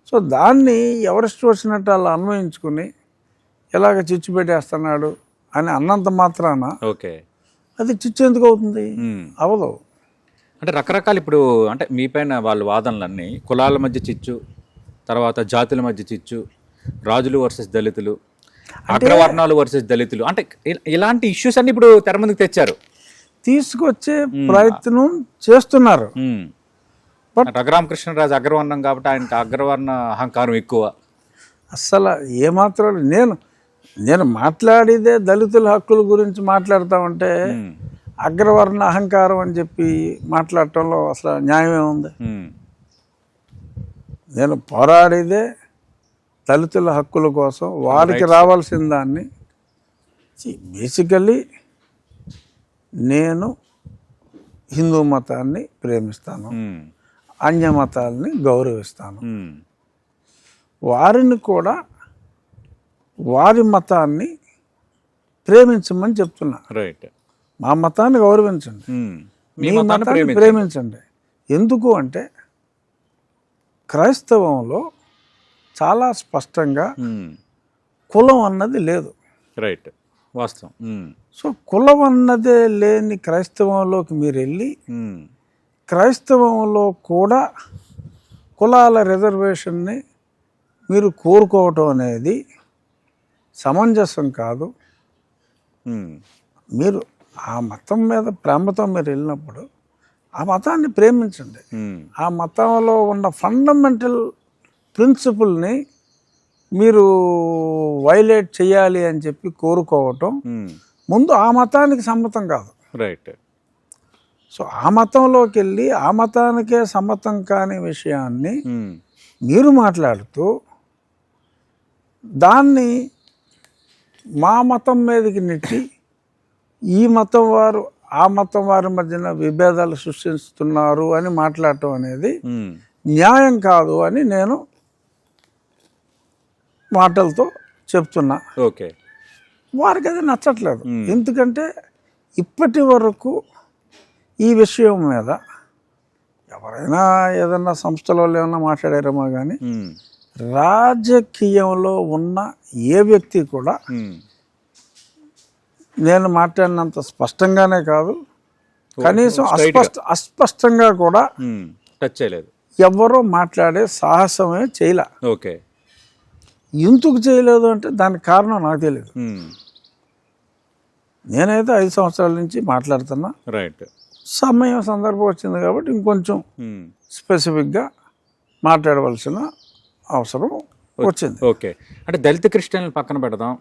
సో దాన్ని ఎవరిష్టం వచ్చినట్టు అలా అన్వయించుకుని ఎలాగ చిచ్చు పెట్టేస్తున్నాడు అని అన్నంత మాత్రాన ఓకే, అది చిచ్చు ఎందుకు అవుతుంది? అవదు. అంటే రకరకాలు ఇప్పుడు అంటే మీ పైన వాళ్ళ వాదనలన్నీ కులాల మధ్య చిచ్చు, తర్వాత జాతుల మధ్య చిచ్చు, రాజులు వర్సెస్ దళితులు, అగ్రవర్ణాలు వర్సెస్ దళితులు, అంటే ఇలాంటి ఇష్యూస్ అన్ని ఇప్పుడు తెర ముందుకు తెచ్చారు, తీసుకొచ్చే ప్రయత్నం చేస్తున్నారు. రఘురామకృష్ణరాజు అగ్రవర్ణం కాబట్టి ఆయనకి అగ్రవర్ణ అహంకారం ఎక్కువ. అస్సలు ఏమాత్రం నేను మాట్లాడేదే దళితుల హక్కుల గురించి మాట్లాడుతూ ఉంటే అగ్రవర్ణ అహంకారం అని చెప్పి మాట్లాడటంలో అసలు న్యాయమే ఉంది. నేను పోరాడేదే దళితుల హక్కుల కోసం, వారికి రావాల్సిన దాన్ని. బేసికల్లీ నేను హిందూ మతాన్ని ప్రేమిస్తాను, అన్య మతాలని గౌరవిస్తాను, వారిని కూడా వారి మతాన్ని ప్రేమించమని చెప్తున్నా. రైట్. మా మతాన్ని గౌరవించండి, మీ మతాన్ని ప్రేమించండి. ఎందుకు అంటే క్రైస్తవంలో చాలా స్పష్టంగా కులం అన్నది లేదు. రైట్, వాస్తవం. సో కులం అన్నదే లేని క్రైస్తవంలోకి మీరు వెళ్ళి క్రైస్తవంలో కూడా కులాల రిజర్వేషన్ని మీరు కోరుకోవటం అనేది సమంజసం కాదు. మీరు ఆ మతం మీద ప్రేమతో మీరు వెళ్ళినప్పుడు ఆ మతాన్ని ప్రేమించండి. ఆ మతంలో ఉన్న ఫండమెంటల్ ప్రిన్సిపుల్ని మీరు వైలేట్ చేయాలి అని చెప్పి కోరుకోవటం ముందు ఆ మతానికి సమ్మతం కాదు. రైట్. సో ఆ మతంలోకి వెళ్ళి ఆ మతానికే సమ్మతం కాని విషయాన్ని మీరు మాట్లాడుతూ దాన్ని మా మతం మీదకి నెట్టి ఈ మతం వారు ఆ మతం వారి మధ్యన విభేదాలు సృష్టిస్తున్నారు అని మాట్లాడటం అనేది న్యాయం కాదు అని నేను మాటలతో చెప్తున్నా. ఓకే. వారికి అది నచ్చట్లేదు. ఎందుకంటే ఇప్పటి వరకు ఈ విషయం మీద ఎవరైనా ఏదన్నా సంస్థలో ఏమన్నా మాట్లాడారేమో కానీ రాజకీయంలో ఉన్న ఏ వ్యక్తి కూడా నేను మాట్లాడినంత స్పష్టంగానే కాదు, కనీసం అస్పష్టంగా కూడా టచ్ చేయలేదు, ఎవరో మాట్లాడే సాహసమే చేయలే. ఓకే. ఎందుకు చేయలేదు అంటే దానికి కారణం నాకు తెలియదు. నేనైతే 5 సంవత్సరాల నుంచి మాట్లాడుతున్నా. రైట్. సమయం సందర్భం వచ్చింది కాబట్టి ఇంకొంచెం స్పెసిఫిక్గా మాట్లాడవలసిన అవసరం వచ్చింది. ఓకే, అంటే దళిత క్రిస్టియన్లు పక్కన పెడదాం,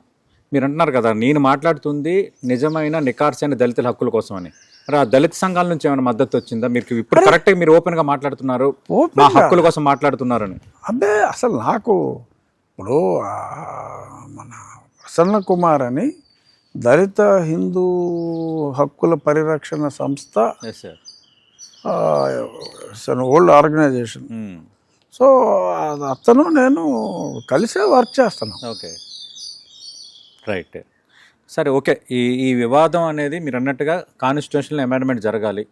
మీరు అంటున్నారు కదా నేను మాట్లాడుతుంది నిజమైన నికార్సైన దళితుల హక్కుల కోసం అని. మరి ఆ దళిత సంఘాల నుంచి ఏమైనా మద్దతు వచ్చిందా? మీరు ఇప్పుడు కరెక్ట్గా మీరు ఓపెన్గా మాట్లాడుతున్నారు, మా హక్కుల కోసం మాట్లాడుతున్నారని. అబ్బే అసలు నాకు ఇప్పుడు మన ప్రసన్న కుమార్ అని దళిత హిందూ హక్కుల పరిరక్షణ సంస్థ, ఓల్డ్ ఆర్గనైజేషన్. సో అతను నేను కలిసే వర్క్ చేస్తున్నాను. ఓకే, రైట్, సరే, ఓకే. ఈ వివాదం అనేది మీరు అన్నట్టుగా కాన్స్టిట్యూషనల్ అమెండ్మెంట్ జరగాలి,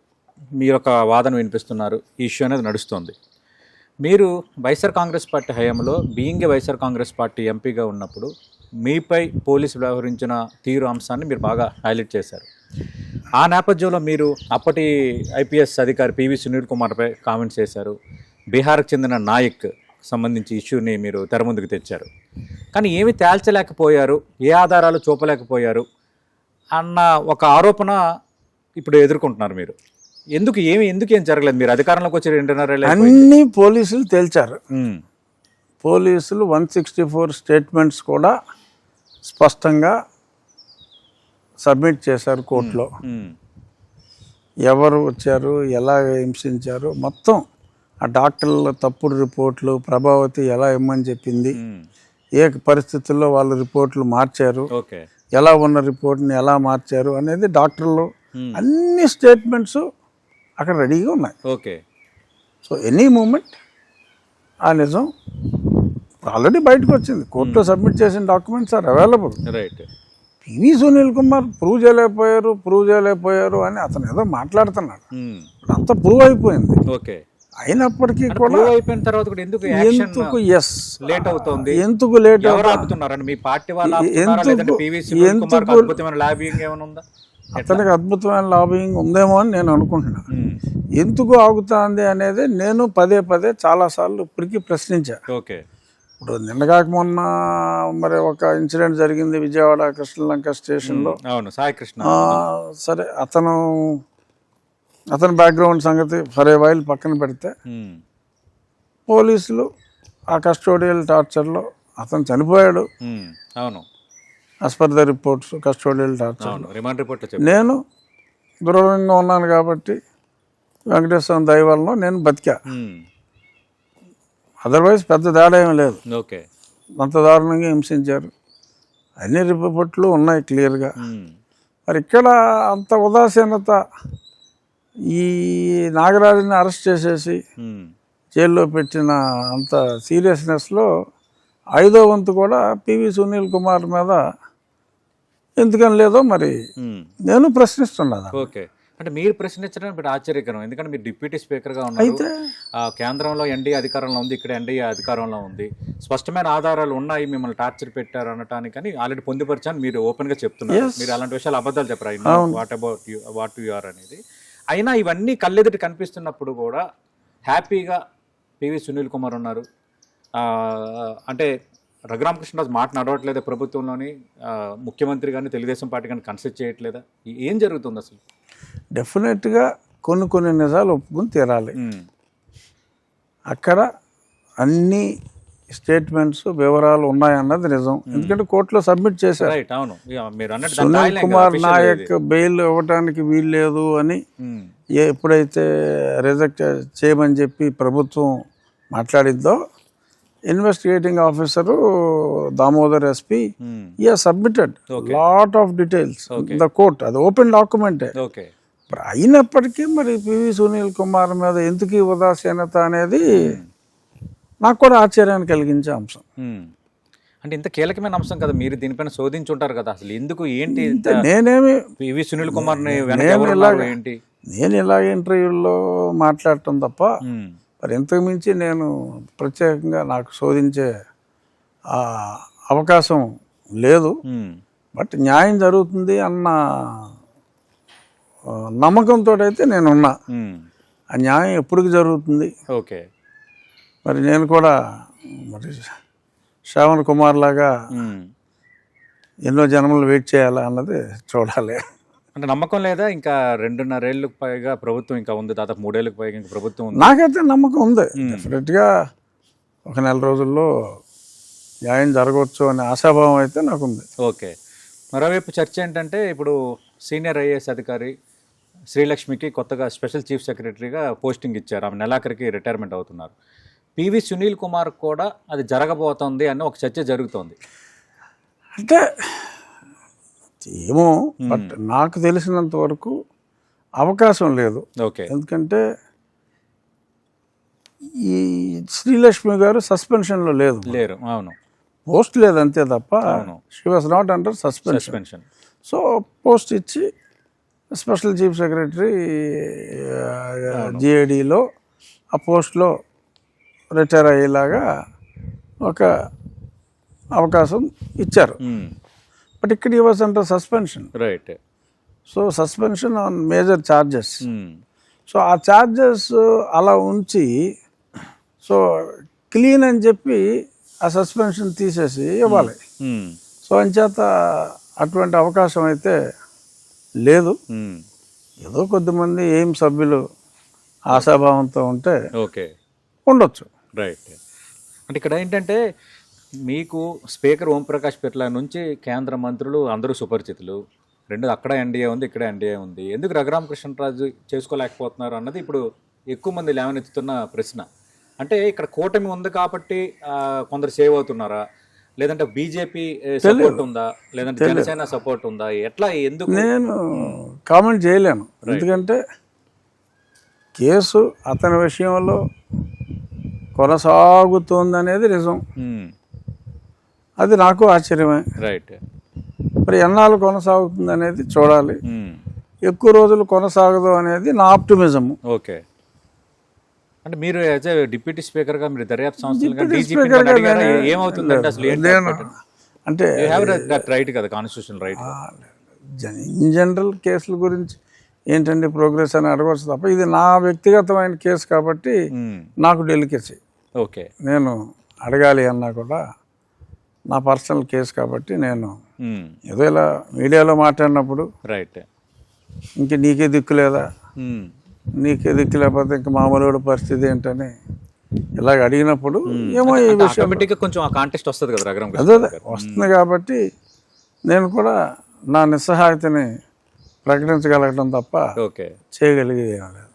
మీరు ఒక వాదన వినిపిస్తున్నారు, ఈ ఇష్యూ అనేది నడుస్తుంది. మీరు వైఎస్ఆర్ కాంగ్రెస్ పార్టీ హయాంలో బీయింగ్ వైఎస్ఆర్ కాంగ్రెస్ పార్టీ ఎంపీగా ఉన్నప్పుడు మీపై పోలీసులు వ్యవహరించిన తీరు అంశాన్ని మీరు బాగా హైలైట్ చేశారు. ఆ నేపథ్యంలో మీరు అప్పటి ఐపీఎస్ అధికారి పివి సునీల్ కుమార్పై కామెంట్స్ చేశారు. బీహార్కి చెందిన నాయక్ సంబంధించి ఇష్యూని మీరు తెర ముందుకు తెచ్చారు. కానీ ఏమి తేల్చలేకపోయారు, ఏ ఆధారాలు చూపలేకపోయారు అన్న ఒక ఆరోపణ ఇప్పుడు ఎదుర్కొంటున్నారు మీరు. ఎందుకు ఏం జరగలేదు? మీరు అధికారంలోకి వచ్చి 2.5 ఏళ్ళు అన్ని పోలీసులు తేల్చారు. పోలీసులు 164 స్టేట్మెంట్స్ కూడా స్పష్టంగా సబ్మిట్ చేశారు కోర్టులో. ఎవరు వచ్చారు, ఎలా హింసించారు, మొత్తం ఆ డాక్టర్ల తప్పుడు రిపోర్ట్లు, ప్రభావతి ఎలా ఇమ్మని చెప్పింది, ఏ పరిస్థితుల్లో వాళ్ళు రిపోర్ట్లు మార్చారు, ఎలా ఉన్న రిపోర్ట్ని ఎలా మార్చారు అనేది డాక్టర్లు అన్ని స్టేట్మెంట్స్ అక్కడ రెడీగా ఉన్నాయి. ఓకే, సో ఎనీ మూమెంట్ ఆ నిజం ఆల్రెడీ బయటకు వచ్చింది. కోర్టులో సబ్మిట్ చేసిన documents are available. Right. PV Sunil Kumar prove చేయలేకపోయారు అని అతను ఏదో మాట్లాడుతున్నాడు. అంతా ప్రూవ్ అయిపోయింది. ఓకే, అయినప్పటికీ కూడా అయిపోయిన తర్వాత కూడా ఎందుకు లేట్ అవుతుంది? ఎందుకు లేట్ అవుతున్నారని మీ పార్టీ వాళ్ళు అతనికి అద్భుతమైన లాబింగ్ ఉందేమో అని నేను అనుకుంటున్నా. ఎందుకు ఆగుతుంది అనేది నేను పదే చాలాసార్లు ఇప్పటికీ ప్రశ్నించా. ఓకే, ఇప్పుడు నిన్నగాక మొన్న మరి ఒక ఇన్సిడెంట్ జరిగింది విజయవాడ కృష్ణలంక స్టేషన్లో. అవును, సాయి కృష్ణ. సరే, అతని బ్యాక్గ్రౌండ్ సంగతి ఫర్ ఏ వైల్ పక్కన పెడితే పోలీసులు ఆ కస్టోడియల్ టార్చర్లో అతను చనిపోయాడు. అవును, as per the reports custodial torture. Remand report నేను దూరంగా ఉన్నాను కాబట్టి వెంకటేశ్వర దయ వలన నేను బతికా. అదర్వైజ్ పెద్ద తేడా ఏం లేదు. ఓకే, అంత దారుణంగా హింసించారు, అన్ని రిపోర్ట్లు ఉన్నాయి క్లియర్గా. మరి ఇక్కడ అంత ఉదాసీనత, ఈ నాగరాజుని అరెస్ట్ చేసేసి జైల్లో పెట్టిన అంత సీరియస్నెస్లో 5వ వంతు కూడా పివి సునీల్ కుమార్ మీద ఎందుకని లేదో మరి నేను ప్రశ్నిస్తున్నాను. ఓకే, అంటే మీరు ప్రశ్నించడం ఇప్పుడు ఆశ్చర్యకరం. ఎందుకంటే మీరు డిప్యూటీ స్పీకర్గా ఉన్నారు, కేంద్రంలో ఎన్డీఏ అధికారంలో ఉంది, ఇక్కడ ఎన్డీఏ అధికారంలో ఉంది, స్పష్టమైన ఆధారాలు ఉన్నాయి, మిమ్మల్ని టార్చర్ పెట్టారు అనటానికని ఆల్రెడీ పొందుపరిచాను మీరు ఓపెన్గా చెప్తున్నారు. మీరు అలాంటి విషయాలు అబద్ధాలు చెప్పారు, వాట్ యు ఆర్ అనేది. అయినా ఇవన్నీ కళ్ళెదుటి కనిపిస్తున్నప్పుడు కూడా హ్యాపీగా పివి సునీల్ కుమార్ ఉన్నారు. అంటే రఘురామకృష్ణరాజు మాట నడవట్లేదా ప్రభుత్వంలోని? ముఖ్యమంత్రి కానీ తెలుగుదేశం పార్టీ కానీ కన్సిడర్ చేయట్లేదా? ఏం జరుగుతుంది అసలు? డెఫినెట్గా కొన్ని నిజాలు ఒప్పుకుని తీరాలి. అక్కడ అన్ని స్టేట్మెంట్స్ వివరాలు ఉన్నాయన్నది నిజం. ఎందుకంటే కోర్టులో సబ్మిట్ చేశారు. సునీల్ కుమార్ నాయక్ బెయిల్ ఇవ్వడానికి వీల్లేదు అని ఎప్పుడైతే రిజెక్ట్ చేయమని చెప్పి ప్రభుత్వం మాట్లాడిద్దో, investigating officer Damodar SP submitted lot of details the court. అది ఓపెన్ డాక్యుమెంటే. అయినప్పటికీ మరి పివి సునీల్ కుమార్ మీద ఎందుకు ఉదాసీనత అనేది నాకు కూడా ఆశ్చర్యాన్ని కలిగించే అంశం. అంటే ఇంత కీలకమైన అంశం కదా, మీరు దీనిపైన శోధించుంటారు కదా, అసలు ఎందుకు ఏంటి? నేనేమి పివి సునీల్ కుమార్ని నేను ఇలాగ ఇంటర్వ్యూల్లో మాట్లాడటం తప్ప మరి ఇంతకు మించి నేను ప్రత్యేకంగా నాకు శోధించే అవకాశం లేదు. బట్ న్యాయం జరుగుతుంది అన్న నమ్మకంతో అయితే నేనున్నా. ఆ న్యాయం ఎప్పటికి జరుగుతుంది. ఓకే, మరి నేను కూడా మరి శ్రావణ్ కుమార్ లాగా ఎన్నో జన్మలు వెయిట్ చేయాలా అన్నది చూడాలి. అంటే నమ్మకం లేదా? ఇంకా 2.5 ఏళ్ళకు పైగా ప్రభుత్వం ఇంకా ఉంది, దాదాపు 3 ఏళ్ళకు పైగా ఇంకా ప్రభుత్వం ఉంది. నాకైతే నమ్మకం ఉంది. డెఫినెట్గా ఒక నెల రోజుల్లో న్యాయం జరగవచ్చు అనే ఆశాభావం అయితే నాకుంది. ఓకే. మరోవైపు చర్చ ఏంటంటే ఇప్పుడు సీనియర్ ఐఏఎస్ అధికారి శ్రీలక్ష్మికి కొత్తగా స్పెషల్ చీఫ్ సెక్రటరీగా పోస్టింగ్ ఇచ్చారు. ఆమె నెలాఖరికి రిటైర్మెంట్ అవుతున్నారు. పివి సునీల్ కుమార్ కూడా అది జరగబోతోంది అని ఒక చర్చ జరుగుతోంది. అంటే ఏమో, బట్ నాకు తెలిసినంత వరకు అవకాశం లేదు. ఓకే. ఎందుకంటే ఈ శ్రీలక్ష్మి గారు సస్పెన్షన్లో లేరు. అవును. పోస్ట్ లేదు అంతే తప్ప అవును. She was not under suspension. So post ఇచ్చి స్పెషల్ చీఫ్ సెక్రటరీ జిఏడిలో ఆ పోస్ట్లో రిటైర్ అయ్యేలాగా ఒక అవకాశం ఇచ్చారు. బట్ ఇక్కడ ఈ was under suspension. Right. So suspension on major charges. So ఆ ఛార్జెస్ అలా ఉంచి సో క్లీన్ అని చెప్పి ఆ సస్పెన్షన్ తీసేసి ఇవ్వాలి. సో అంచేత అటువంటి అవకాశం అయితే లేదు. ఏదో కొద్దిమంది ఏం సభ్యులు ఆశాభావంతో ఉంటే ఓకే ఉండొచ్చు. రైట్. అంటే ఇక్కడ ఏంటంటే మీకు స్పీకర్ ఓంప్రకాష్ పిట్ల నుంచి కేంద్ర మంత్రులు అందరూ సుపరిచితులు. రెండు అక్కడ ఎన్డీఏ ఉంది, ఇక్కడ ఎన్డీఏ ఉంది. ఎందుకు రఘురామకృష్ణరాజు చేసుకోలేకపోతున్నారు అన్నది ఇప్పుడు ఎక్కువ మంది లేవనెత్తుతున్న ప్రశ్న. అంటే ఇక్కడ కూటమి ఉంది కాబట్టి కొందరు సేవ్ అవుతున్నారా, లేదంటే బీజేపీ సపోర్ట్ ఉందా, లేదంటే జనసేన సపోర్ట్ ఉందా, ఎట్లా ఎందుకు నేను కామెంట్ చేయలేను. ఎందుకంటే కేసు అతని విషయంలో కొనసాగుతోందనేది నిజం. అది నాకు ఆశ్చర్యమే. రైట్. మరి ఎన్నాళ్ళు కొనసాగుతుంది అనేది చూడాలి. ఎక్కువ రోజులు కొనసాగదు అనేది నా ఆప్టిమిజం. ఓకే. అంటే మీరు యాజ్ ఏ డిప్యూటీ స్పీకర్గా మీరు దర్యాప్తు సంస్థలుగా ఏమవుతుందంటే అసలు నేను అంటే రైట్ కదా, కాన్స్టిట్యూషన్ రైట్. ఇన్ జనరల్ కేసుల గురించి ఏంటండి ప్రోగ్రెస్ అని అడగవచ్చు తప్ప ఇది నా వ్యక్తిగతమైన కేసు కాబట్టి నాకు డెలికేసీ. ఓకే. నేను అడగాలి అన్నా కూడా నా పర్సనల్ కేసు కాబట్టి నేను ఏదో ఇలా మీడియాలో మాట్లాడినప్పుడు రైట్ ఇంక నీకే దిక్కు లేదా, నీకే దిక్కు లేకపోతే ఇంక మామూలు పరిస్థితి ఏంటని ఇలాగ అడిగినప్పుడు ఏమో ఈ విషయం కొంచెం ఆ కాంటెస్ట్ వస్తుంది కదా, అదే వస్తుంది కాబట్టి నేను కూడా నా నిస్సహాయతని ప్రకటించగలగడం తప్ప చేయగలిగేది ఏం లేదు.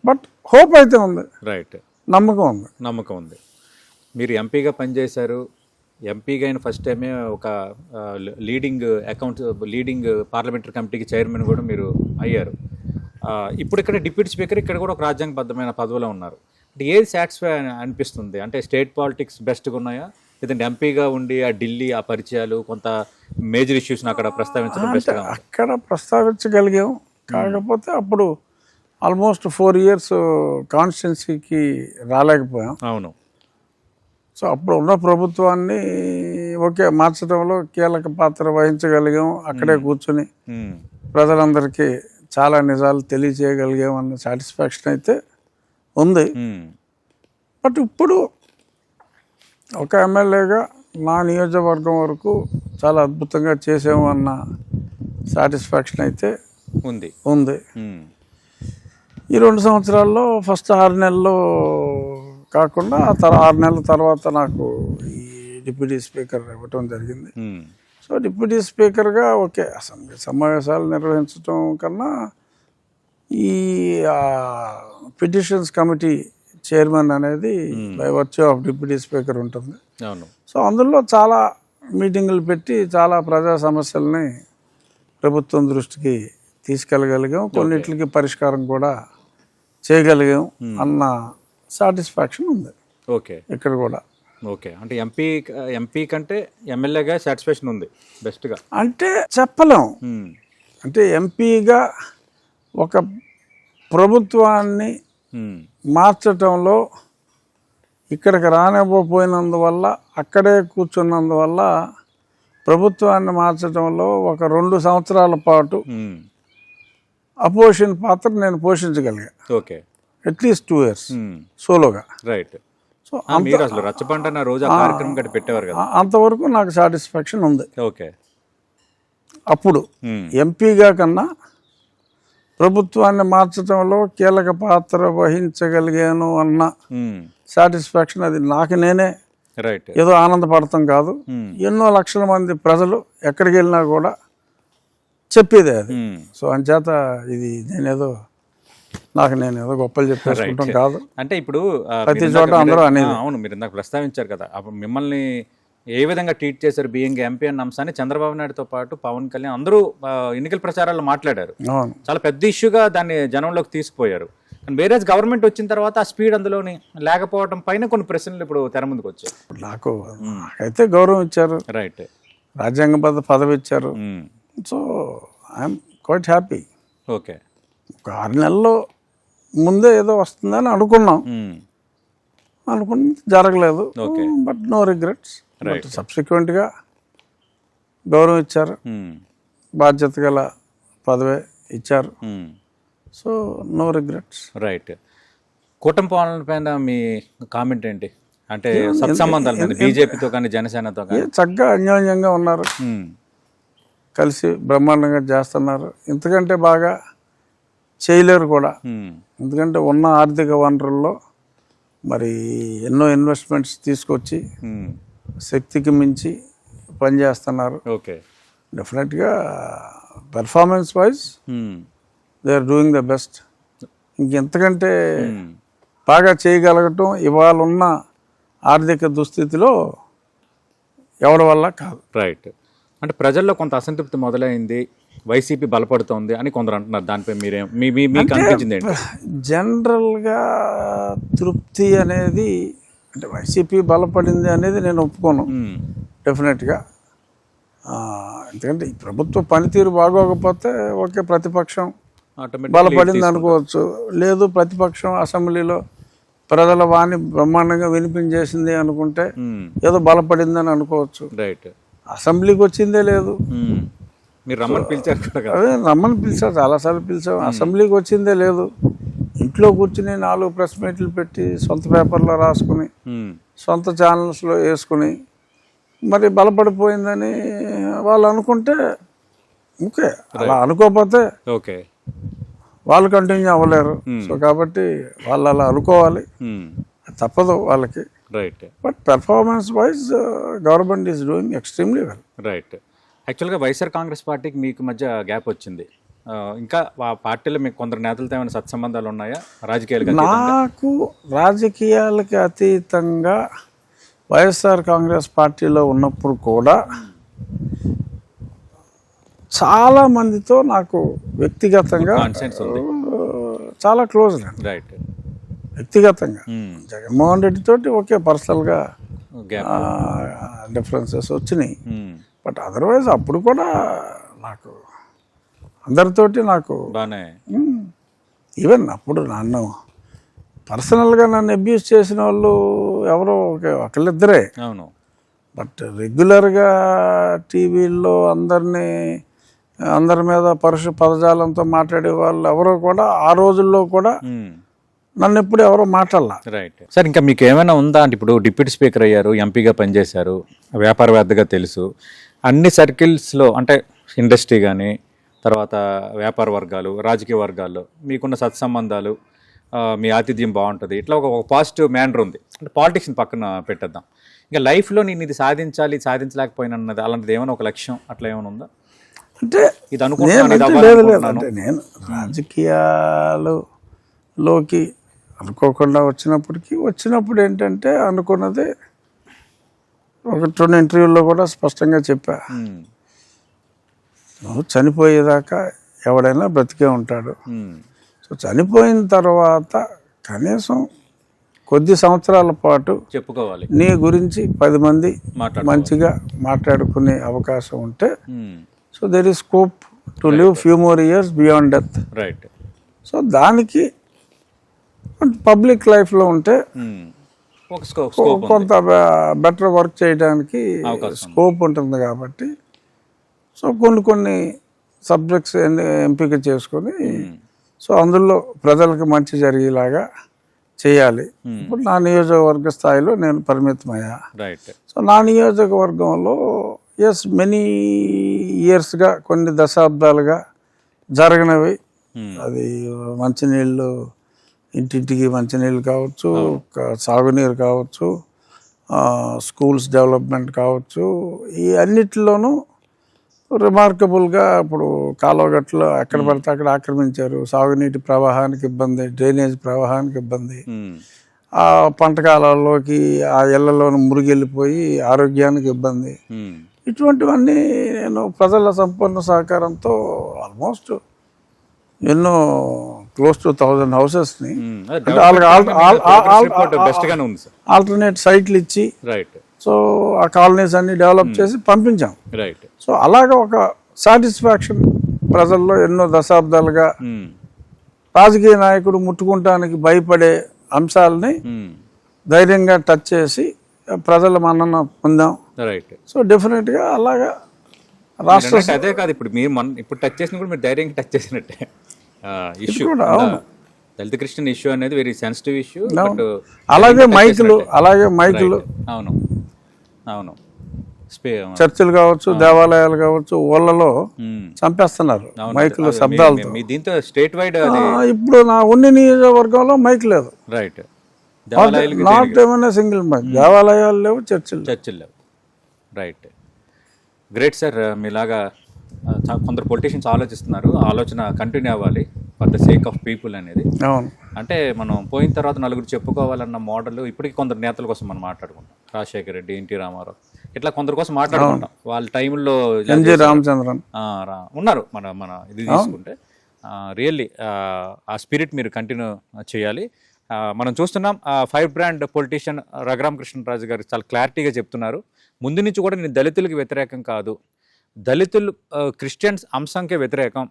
బట్ హోప్ అయితే ఉంది. రైట్. నమ్మకం ఉంది. మీరు ఎంపీగా పనిచేశారు. ఎంపీగా అయిన ఫస్ట్ టైమే ఒక లీడింగ్ పార్లమెంటరీ కమిటీకి చైర్మన్ కూడా మీరు అయ్యారు. ఇప్పుడు ఇక్కడ డిప్యూటీ స్పీకర్, ఇక్కడ కూడా ఒక రాజ్యాంగబద్ధమైన పదవిలో ఉన్నారు. అంటే ఏది సాటిస్ఫై అనిపిస్తుంది? అంటే స్టేట్ పాలిటిక్స్ బెస్ట్గా ఉన్నాయా, లేదంటే ఎంపీగా ఉండి ఆ ఢిల్లీ ఆ పరిచయాలు కొంత మేజర్ ఇష్యూస్ని అక్కడ ప్రస్తావించడం బెస్ట్గా? అక్కడ ప్రస్తావించగలిగాం, కాకపోతే అప్పుడు ఆల్మోస్ట్ 4 years కాన్స్టిట్యున్సీకి రాలేకపోయాం. అవును. సో అప్పుడు ఉన్న ప్రభుత్వాన్ని మార్చడంలో కీలక పాత్ర వహించగలిగాం. అక్కడే కూర్చొని ప్రజలందరికీ చాలా నిజాలు తెలియజేయగలిగాం అన్న సాటిస్ఫాక్షన్ అయితే ఉంది. బట్ ఇప్పుడు ఒక ఎమ్మెల్యేగా నా నియోజకవర్గం వరకు చాలా అద్భుతంగా చేసాము అన్న సాటిస్ఫాక్షన్ అయితే ఉంది. ఈ 2 సంవత్సరాల్లో ఫస్ట్ 6 నెలల్లో కాకుండా 6 నెలల తర్వాత నాకు ఈ డిప్యూటీ స్పీకర్ ఇవ్వటం జరిగింది. సో డిప్యూటీ స్పీకర్గా ఓకే, అసెంబ్లీ సమావేశాలు నిర్వహించడం కన్నా ఈ పిటిషన్స్ కమిటీ చైర్మన్ అనేది by virtue of deputy speaker ఉంటుంది. సో అందులో చాలా మీటింగులు పెట్టి చాలా ప్రజా సమస్యల్ని ప్రభుత్వం దృష్టికి తీసుకెళ్ళగలిగాం, కొన్నిటికి పరిష్కారం కూడా చేయగలిగాం అన్న సాటిస్ఫాక్షన్ ఉంది. ఓకే. ఇక్కడ కూడా ఓకే. అంటే ఎంపీ కంటే ఎమ్మెల్యేగా సాటిస్ఫాక్షన్ ఉంది బెస్ట్గా అంటే చెప్పలేం. అంటే ఎంపీగా ఒక ప్రభుత్వాన్ని మార్చటంలో ఇక్కడికి రానివ్వకపోయినందువల్ల, అక్కడే కూర్చున్నందువల్ల ప్రభుత్వాన్ని మార్చడంలో ఒక 2 సంవత్సరాల పాటు అపోజిషన్ పాత్ర నేను పోషించగలిగా. ఓకే. అట్లీస్ట్ 2 years సోలోగా. రైట్. సో మీరు అసలు రచ్చబండ రోజు ఆ కార్యక్రమం గట్టి పెట్టేవారు కదా, అంతవరకు నాకు సాటిస్ఫాక్షన్ ఉంది. ఓకే. అప్పుడు ఎంపీగా కన్నా ప్రభుత్వాన్ని మార్చడంలో కీలక పాత్ర వహించగలిగాను అన్న సాటిస్ఫాక్షన్ అది నాకు నేనే రైట్. ఏదో ఆనందపడతాం కాదు. ఎన్నో లక్షల మంది ప్రజలు ఎక్కడికి వెళ్ళినా కూడా చెప్పేదే అది. సో అంచేత ఇది నేనేదో నేనేదో గొప్పలు చెప్పేసుకుంటాం కాదు. అంటే ఇప్పుడు ప్రతి చోట అందరూ అనేది. అవును, మీరు ఇందాక ప్రస్తావించారు కదా, అప్పుడు మిమ్మల్ని ఏ విధంగా ట్రీట్ చేశారు బీయింగ్ ఎంపీ అన్న అంశాన్ని చంద్రబాబు నాయుడుతో పాటు పవన్ కళ్యాణ్ అందరూ ఎన్నికల ప్రచారాల్లో మాట్లాడారు. అవును, చాలా పెద్ద ఇష్యూగా దాన్ని జనంలోకి తీసుకుపోయారు. కానీ వేరే గవర్నమెంట్ వచ్చిన తర్వాత ఆ స్పీడ్ అందులోని లేకపోవడం పైన కొన్ని ప్రశ్నలు ఇప్పుడు తెర ముందుకు వచ్చాయి. నాకైతే గౌరవం ఇచ్చారు, రైట్, రాజ్యాంగబద్ధ పదవి ఇచ్చారు. So I'm quite happy. Okay, ఒక 6 నెలల్లో ముందే ఏదో వస్తుందని అనుకున్నాం, అనుకుని జరగలేదు. But no regrets. సబ్సిక్వెంట్గా గౌరవం ఇచ్చారు, బాధ్యత గల పదవే ఇచ్చారు. So no regrets. రైట్. కూటమి పాలన పైన మీ కామెంట్ ఏంటి? అంటే సత్సంబంధాలు బీజేపీతో కానీ జనసేనతో కానీ చక్కగా అన్యోన్యంగా ఉన్నారు, కలిసి బ్రహ్మాండంగా చేస్తున్నారు. ఇంతకంటే బాగా చేయలేరు కూడా. ఎందుకంటే ఉన్న ఆర్థిక వనరుల్లో మరి ఎన్నో ఇన్వెస్ట్మెంట్స్ తీసుకొచ్చి శక్తికి మించి పనిచేస్తున్నారు. ఓకే, డెఫినెట్గా performance wise they are doing the best. ఇంకెంతకంటే బాగా చేయగలగటం ఇవాళ ఉన్న ఆర్థిక దుస్థితిలో ఎవరి వల్ల కాదు. రైట్. అంటే ప్రజల్లో కొంత అసంతృప్తి మొదలైంది, వైసీపీ బలపడుతోంది అని కొందరు అంటున్నారు. దానిపై మీకు అనిపించింది ఏంటి? జనరల్గా తృప్తి అనేది అంటే వైసీపీ బలపడింది అనేది నేను ఒప్పుకోను డెఫినెట్గా. ఎందుకంటే ఈ ప్రభుత్వ పనితీరు బాగోకపోతే ఓకే, ప్రతిపక్షం బలపడింది అనుకోవచ్చు. లేదు, ప్రతిపక్షం అసెంబ్లీలో ప్రజల వాణి బ్రహ్మాండంగా వినిపించేసింది అనుకుంటే ఏదో బలపడిందని అనుకోవచ్చు. రైట్. అసెంబ్లీకి వచ్చిందే లేదు. మీరు రమ్మని పిలిచారు, అదే రమ్మని పిలిచారు, చాలాసార్లు పిలిచాం. అసెంబ్లీకి వచ్చిందే లేదు. ఇంట్లో కూర్చుని 4 ప్రెస్ మీట్లు పెట్టి సొంత పేపర్లో రాసుకుని సొంత ఛానల్స్లో వేసుకుని మరి బలపడిపోయిందని వాళ్ళు అనుకుంటే ఓకే, అలా అనుకోకపోతే ఓకే వాళ్ళు కంటిన్యూ అవ్వలేరు. సో కాబట్టి వాళ్ళు అలా అనుకోవాలి, తప్పదు వాళ్ళకి. Right. But performance wise government is doing extremely well. Right. యాక్చువల్గా వైఎస్ఆర్ కాంగ్రెస్ పార్టీకి మీకు మధ్య గ్యాప్ వచ్చింది. ఇంకా ఆ పార్టీలో మీకు కొందరు నేతలతో ఏమైనా సత్సంబంధాలు ఉన్నాయా రాజకీయాలకు? నాకు రాజకీయాలకి అతీతంగా వైఎస్ఆర్ కాంగ్రెస్ పార్టీలో ఉన్నప్పుడు కూడా చాలా మందితో నాకు వ్యక్తిగతంగా చాలా క్లోజ్. రైట్. వ్యక్తిగతంగా జగన్మోహన్ రెడ్డి తోటి ఓకే, పర్సనల్గా డిఫరెన్సెస్ వచ్చినాయి. బట్ అదర్వైజ్ అప్పుడు కూడా నాకు అందరితోటి నాకు ఈవెన్ అప్పుడు నన్ను పర్సనల్గా నన్ను అబ్యూస్ చేసిన వాళ్ళు ఎవరో ఒకళ్ళిద్దరే. అవును. బట్ రెగ్యులర్గా టీవీల్లో అందరి మీద పదజాలంతో మాట్లాడే వాళ్ళు ఎవరో కూడా ఆ రోజుల్లో కూడా నన్ను ఎప్పుడు ఎవరో మాట్లాడాల. రైట్. సార్, ఇంకా మీకు ఏమైనా ఉందా అంటే ఇప్పుడు డిప్యూటీ స్పీకర్ అయ్యారు, ఎంపీగా పనిచేశారు, వ్యాపారవేత్తగా తెలుసు, అన్ని సర్కిల్స్లో అంటే ఇండస్ట్రీ కానీ తర్వాత వ్యాపార వర్గాలు, రాజకీయ వర్గాల్లో మీకున్న సత్సంబంధాలు, మీ ఆతిథ్యం బాగుంటుంది, ఇట్లా ఒక పాజిటివ్ మేనర్ ఉంది. అంటే పాలిటిక్స్ని పక్కన పెట్టేద్దాం. ఇంకా లైఫ్లో నేను ఇది సాధించాలి, సాధించలేకపోయినది అలాంటిది ఏమైనా ఒక లక్ష్యం అట్లా ఏమైనా ఉందా? అంటే ఇది అనుకుంటున్నాను. అంటే నేను రాజకీయాలలోకి అనుకోకుండా వచ్చినప్పుడు ఏంటంటే అనుకున్నది ఒకటి 2 ఇంటర్వ్యూల్లో కూడా స్పష్టంగా చెప్పా, నువ్వు చనిపోయేదాకా ఎవడైనా బ్రతికే ఉంటాడు. సో చనిపోయిన తర్వాత కనీసం కొద్ది సంవత్సరాల పాటు చెప్పుకోవాలి, నీ గురించి 10 మంది మంచిగా మాట్లాడుకునే అవకాశం ఉంటే, so there is scope to live few more years beyond death. Right. So దానికి పబ్లిక్ లైఫ్లో ఉంటే కొంత బెటర్ వర్క్ చేయడానికి స్కోప్ ఉంటుంది కాబట్టి సో కొన్ని సబ్జెక్ట్స్ ఎంపిక చేసుకొని సో అందులో ప్రజలకు మంచి జరిగేలాగా చేయాలి. ఇప్పుడు నా నియోజకవర్గ స్థాయిలో నేను పరిమితమయ్యా. సో నా నియోజకవర్గంలో మెనీ ఇయర్స్గా కొన్ని దశాబ్దాలుగా జరగనవి, అది మంచినీళ్ళు, ఇంటింటికి మంచినీళ్ళు కావచ్చు, సాగునీరు కావచ్చు, స్కూల్స్ డెవలప్మెంట్ కావచ్చు, ఈ అన్నిటిలోనూ రిమార్కబుల్గా ఇప్పుడు కాలువగట్లు ఎక్కడ పడితే అక్కడ ఆక్రమించారు, సాగునీటి ప్రవాహానికి ఇబ్బంది, డ్రైనేజ్ ప్రవాహానికి ఇబ్బంది, ఆ పంట కాలాల్లోకి ఆ ఇళ్లలోని మురిగెళ్ళిపోయి ఆరోగ్యానికి ఇబ్బంది. ఇటువంటివన్నీ నేను ప్రజల సంపూర్ణ సహకారంతో ఆల్మోస్ట్ ఎన్నో క్లోజ్ టు 1000 హౌసెస్ని ఆల్టర్నేట్ సైట్లు ఇచ్చి సో ఆ కాలనీస్ అన్ని డెవలప్ చేసి పంపించాం. సో అలాగ ఒక సాటిస్ఫాక్షన్ ప్రజల్లో ఎన్నో దశాబ్దాలుగా రాజకీయ నాయకుడు ముట్టుకుంటానికి భయపడే అంశాలని ధైర్యంగా టచ్ చేసి ప్రజల మన్నన పొందాం. సో డెఫినెట్గా అలాగా రాష్ట్ర అదే కాదు, ఇప్పుడు మీరు ఇప్పుడు టచ్ చేసిన కూడా మీరు ధైర్యంగా టచ్ చేసినట్టే ఇష్యూ. దళిత క్రిస్టియన్ ఇష్యూ అనేది వెరీ సెన్సిటివ్ ఇష్యూ. అలాగే మైకులు అవును అవును చర్చిలు కావచ్చు, దేవాలయాలు కావచ్చు, ఊళ్ళలో చంపేస్తున్నారు మైకులు శబ్దాలతో. దీంతో స్టేట్ వైడ్ ఇప్పుడు నా ఉన్ని నియోజకవర్గంలో మైక్ లేదు. రైట్. నాట్ ఏమైనా సింగిల్ మైక్. దేవాలయాలు లేవు, చర్చిలు లేవు. రైట్. Great sir. మీలాగా కొందరు పొలిటీషియన్స్ ఆలోచిస్తున్నారు, ఆలోచన కంటిన్యూ అవ్వాలి for the sake of people అనేది. అవును. అంటే మనం పోయిన తర్వాత నలుగురు చెప్పుకోవాలన్న మోడల్ ఇప్పటికీ కొందరు నేతల కోసం మనం మాట్లాడుకుంటాం. రాజశేఖర రెడ్డి, ఎన్టీ రామారావు, ఇట్లా కొందరి కోసం మాట్లాడుకుంటాం. వాళ్ళ టైంలో రామచంద్రన్ ఉన్నారు. మన ఇది తీసుకుంటే రియల్లీ ఆ స్పిరిట్ మీరు కంటిన్యూ చేయాలి. మనం చూస్తున్నాం 5 బ్రాండ్ పొలిటీషియన్ రఘురామకృష్ణరాజు గారు చాలా క్లారిటీగా చెప్తున్నారు. ముందు నుంచి కూడా నేను దళితులకు వ్యతిరేకం కాదు, దళితులు క్రిస్టియన్స్ అంశంకే వ్యతిరేకం.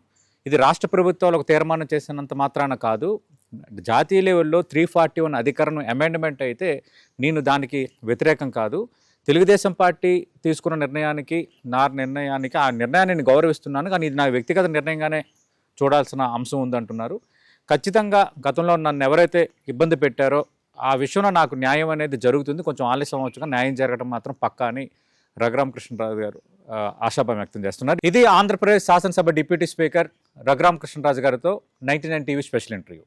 ఇది రాష్ట్ర ప్రభుత్వాలు ఒక తీర్మానం చేసినంత మాత్రాన కాదు, జాతీయ లెవెల్లో 341 అధికరణం అమెండ్మెంట్ అయితే నేను దానికి వ్యతిరేకం కాదు. తెలుగుదేశం పార్టీ తీసుకున్న నిర్ణయానికి, నా నిర్ణయానికి, ఆ నిర్ణయాన్ని నేను గౌరవిస్తున్నాను, కానీ ఇది నా వ్యక్తిగత నిర్ణయంగానే చూడాల్సిన అంశం ఉందంటున్నారు. ఖచ్చితంగా గతంలో నన్ను ఎవరైతే ఇబ్బంది పెట్టారో ఆ విషయంలో నాకు న్యాయం అనేది జరుగుతుంది, కొంచెం ఆలస్యం అవ్వచ్చుగా న్యాయం జరగడం మాత్రం పక్కా అని రఘురామకృష్ణరాజు గారు ఆశాభావం వ్యక్తం చేస్తున్నారు. ఇది ఆంధ్రప్రదేశ్ శాసనసభ డిప్యూటీ స్పీకర్ రఘురామకృష్ణరాజు గారితో 99 టీవీ స్పెషల్ ఇంటర్వ్యూ.